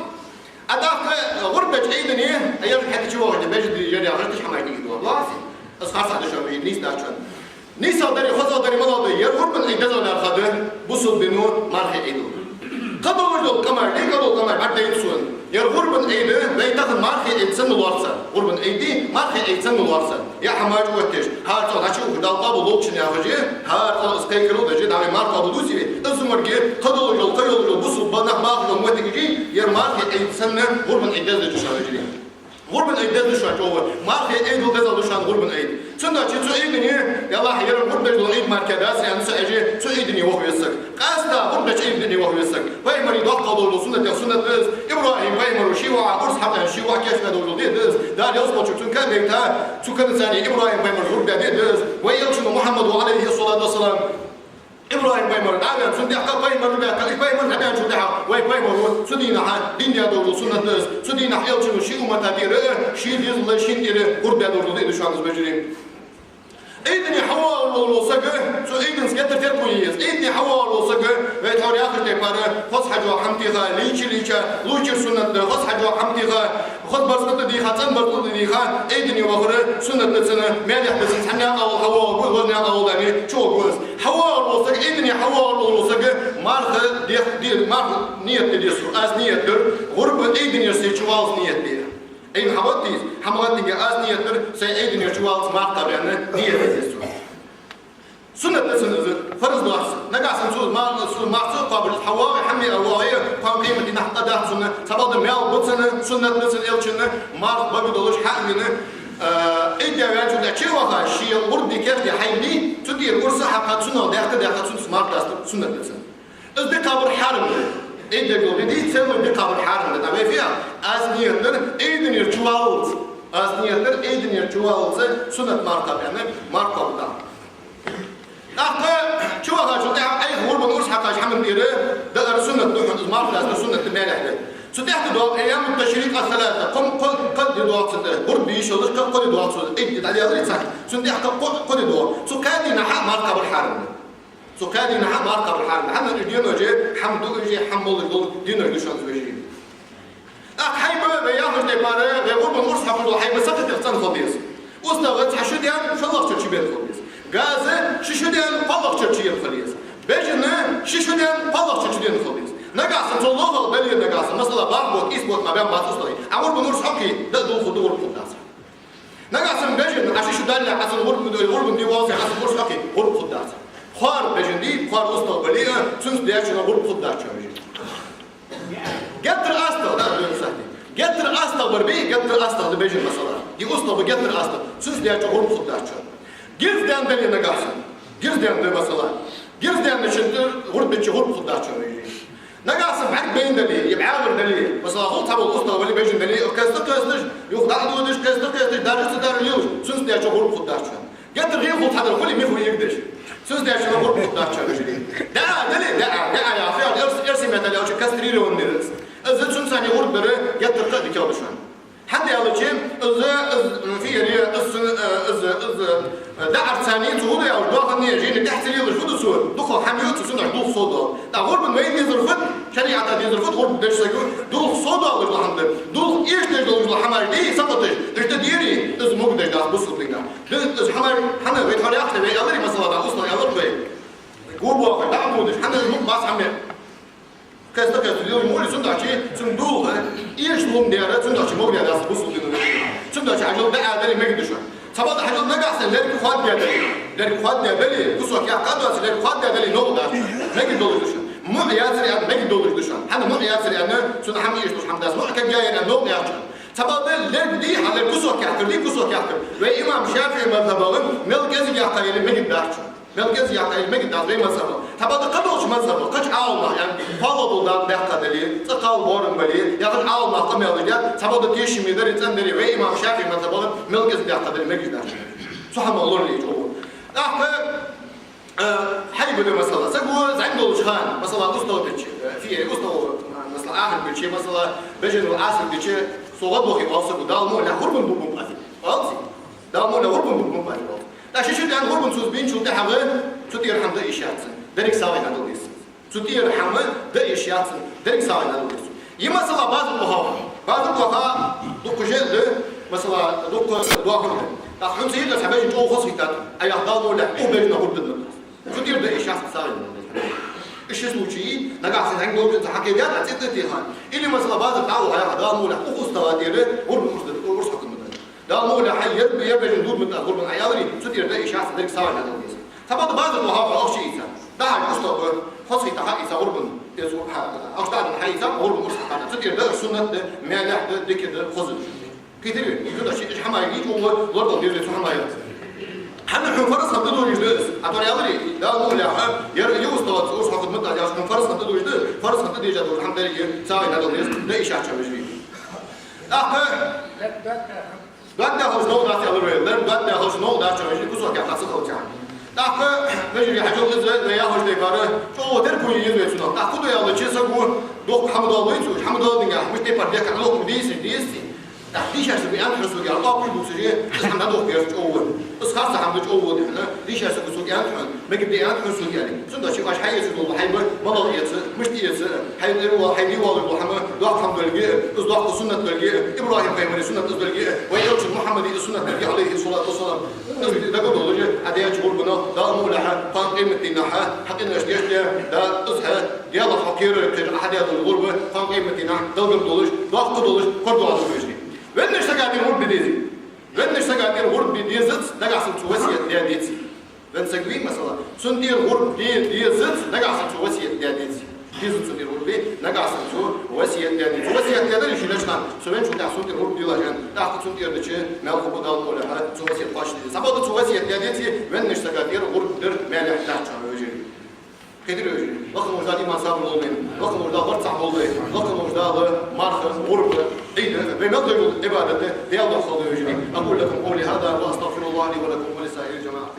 أداك غربة عيدني أيام حد شو واحد بجد يجري عرفتش حماية يجوا لاسي أصحاب هذا شو بيه نيس داشون نيس هذا خذ هذا ماذا يا غربة عيد هذا خذ بوصل بينو ما رح يعيدوا قدوا وجدوا القمر ليه قدوا القمر بعد يتسون يا غربة عيد لا يتاخذ ما رح يعيد سن الورثة غربة عيدي ما رح يعيد سن الورثة يا حماية وقتش هار صار هشوف ده طابو لوكشن يا وجه هار صار استيكرو ده جد على مارك أبو دوسي أزمر جي قدوا وجدوا بوصل بنا ما أخذ موتي يرمار في أي سنة غربن عداد لجوشان وجري غربن عداد لجوشان جوا ما في أي دول دزال لجوشان غربن عيد سنة شيء سعيدني يا الله يرى غربن العيد مركز يعني سأجي سعيدني وهو يسك قاسدا غربن عيدني وهو يسك وين مريض قضوا سنة دز إبراهيم وين مرو شيوع عرس حتى شيوع كيف ندول دز ده يصبح شو كان بيتا شو كان ثاني إبراهيم وين مرو غربن دز ويلشون محمد وعليه الصلاة والسلام إبراهيم بايمر دعنا سندي حق بايمر بيا بايمر دعنا شو دعا واي بايمر سندينا ح دنيا دور سنة دز سندينا حيل شنو شيء وما تدير شيء يزل شيء إلى قرب دور ده شو عايز بجري إيدني حوار والوسقة شو إيدن سكتر تركويز إيدني حوار والوسقة ويتحول يأخذ تبارة خص حجوا حمتيها ليشة لوجر سنة خص حجوا حمتيها خص برسنة دي خاتم برسنة دي خا إيدني وغيره سنة نسنة ما يحدث سنة أول حوار وغنى أول دني شو جوز حوار والوسقة إيدني حوار والوسقة مارخ دي مارخ نية دي أس نية در غرب إيدني يصير شواز نية دي این حموات دیگه از نیت در سعید نیچوالس مارکا بیانه نیت دیست. سنت نسنت فرض داس نقاسن سوز مارسو قابل حوار حمي أواية قام قيمة نحط أداه سنة سبب ميال بتسنة سنت نسن إلشنة مارس بقدرش حقنا إيديا يجوا لشيء وها شيء ورد كذا حيني تدير ورثة حقات سنة ده سنة سمارت داس سنت نسن. إذا قابل حرم إيديا يقول دي تسمى بقابل حرم ده ما فيها أزنيتر إيدن يرجوالز أزنيتر إيدن يرجوالز سنة ماركة يعني ماركة بتاع أخي شو هذا شو ده أي غور بنقول حقاش حمل ديره ده سنة نحن ماركة ده سنة تمالح ده سدحت دوا أيام التشريق الثلاثة قد دوا صدق قرب يشوش قد دوا صدق إنت عليها غير صح سدحت قد دوا سكاني نحى ماركة بالحرم سكاني نحى ماركة بالحرم حنا الدين وجه حمد وجه حمل الدول دين الجشان وجه حيبة بياخد تبارة بيقول بنقول حفظ الحيبة ستة تفتن خبيز وصلت حشوديان شلخ ترتيبين خبيز غازة ششوديان بالغ ترتيبين خبيز بيجنا ششوديان بالغ ترتيبين خبيز نقاسن صلوه بلي نقاسن مثلا باربوت إسبوت ما بين باتصلي أقول بنقول حكي ده دول خدور خداس نقاسن بيجنا عشان شو دلنا عشان غرب ديوازي عشان غرب حكي غرب خداس خار بيجندي خار وسط بليه سنس دياشنا غرب خداس شامي قطر أسطى ده بيمسحني قطر أسطى بربي قطر أسطى ده بيجي مثلا يقصنا بقطر أسطى سوس ده جهور خداش جرز ده عندنا نقاسن جرز ده عندنا مثلا جرز ده عندنا شنطة غرب جهور خداش يجي نقاسن أصلا معك بين دليل يبقى عاور دليل بس أقول تبغى الأسطى ولا بيجي دليل كاستر يخدع دودش كاستر دارش داريوش سنس ده شغل خداش قدر غير خد هذا الكل مين هو يقدش سنس ده شغل خداش ده دليل ده يا أخي ارسم مثلا أو كاستري لون نيرس إذا سنس يعني يقول بره قدر قدر كابشان حتى يلا شيء إذا في يعني إذا دعر ثاني تقول يا أربعة ثانية جيني تحت لي الفود سود دخل حميوت سنة دخل صودا ده غرب من وين ينزل الفود شريعة ينزل الفود غرب بدش يقول دخل صودا ولا حمد دخل إيش تجد ولا حمار دي سقطش تجديري إذا مو بدش ده بص لينا إذا حمار حنا بيت حري أحلى بيت الله مثلا ده أصلا يا رب غرب واحد ده عمودش حنا المق باص عمي كذا اليوم مولي سنة شيء صندوق إيش لهم ديارة سنة شيء مو بدش بص لينا سنة شيء عجل ده عادي ما يقدرش سبب حاجة نجاح سلك خاد يدلي لك خاد يدلي كسوة كيا قدوة سلك خاد يدلي نوضع ما يقدر يدشان مو ياسر يعني ما يقدر يدشان هذا مو ياسر يعني سنة حمي يشوف حمداس مو كان جاي أنا نوضع يدشان سبب لك دي على كسوة كيا كردي كسوة كيا كرد وإمام شافعي مذهبه ملكز يعطي اللي ما يقدرش ملكز يعطي ما يقدر زي مذهبه سبب قدوش مذهبه قش الله يعني فاضل ده بيحكي دليل تقال بورن بلي ياخذ الله قم يرجع سبب تيجي مدري تندري وإمام شافعي مذهبه ملكز بيحكي دليل ما يقدرش سبحان الله اللي يجوا أحكي حي بدو مثلا سقوا عنده الشخان مثلا أسطو بتشي في أسطو مثلا آخر بتشي مثلا بيجن العصر بتشي صوت بخي أصل دالمو لا هربن بوم باتي أصلي دالمو لا هربن بوم باتي لا شو ده هربن سوز بين شو ده حمل شو تير حمد إشياء دريك ساوي هذا ليس شو تير حمل ده إشياء دريك ساوي هذا ليس يمثلا بعض البهاء دوك جد مثلا دوك دواهم تاخذ سيد الحبايب جو خصيتات اي احضانه لا او بيننا هو بدنا شو دير ده ايش صار ايش اسمه شيء نقع في عنده حكايات عتيتها اللي مثلا بعض تعالوا هيا احضانه لا او استوادير ورب ورص حكم ده مو لا حي يبقى ندود من اقول من عيالي شو دير ده ايش صار صار هذا طبعا بعض المحافظه او شيء ده استوى خصيت حق يصور يسوق أشتغل الحيث هو المرسل هذا تدير ده السنة ما له ده كده خزن كتير يقول شيء حماية هو ورد دير له حماية حنا فرص هتدور يجلس أتوني أمري لا مو لا يوصل تقول صاحب مدة يا أخي فرص هتدور يجلس فرص هتدور يجلس الحمد لله ساوي هذا الناس ده إيش عشان بيجي ده هو شنو ده تعمل ده هو شنو ده عشان بيجي كوسو كده خاصة هو تعمل داخل نجري حاجة غزة ويا هوش ديكاره شو تركوا يجوا يسون داخل يا الله شيء سقوا دوك حمد الله يسوع حمد الله نجح مش تبى بديك على لوك ديسي تحديش عشان بيان حسوا يا الله كل بوسجي بس حمد الله بيرجع أول بس خاصة حمد أول إحنا ليش عشان بسوق يعني ما قد بيان حسوا يعني سند شيء واش حي يسوع الله حي ما ضل يسوع مش يسوع حي هو حي والله محمد دوك حمد الله بس دوك السنة الله إبراهيم قيمة سنة الله ويوسف محمد السنة الله عليه الصلاة والسلام ده قبل وجه عديا جبر بنا ده مولها قام قيمة النحاة حقنا اشتياش ده أصحى يلا فقير كجر أحد هذا الغربة قام قيمة النحاة ده قبل دولش ده قبل دولش كردوا على الوجه وين نشتغل الغرب بديزي وين نشتغل الغرب بديزت نجح سنتوسية دياديتي وين سجوين مثلا سنتي الغرب ديزت نجح سنتوسية دياديتي ديزت سنتي الغرب نجح سنتوسية دياديتي وسية دياديتي شو ليش نعم سوين شو تعرف سنتي الغرب ديلا جان تعرف سنتي الرجال ما هو بدال مولها سوسية قاشة سبب سوسية دياديتي وين نشتغل الغرب در ما له تحت وجه كثير وجه رقم وجداني ما صار لونين رقم وجدان برتع والله رقم وجدان مارخ غرب عيد بنقدر عبادته يا الله صلى الله عليه وسلم أقول لكم قولي هذا وأستغفر الله لي ولكم ولسائر الجماعة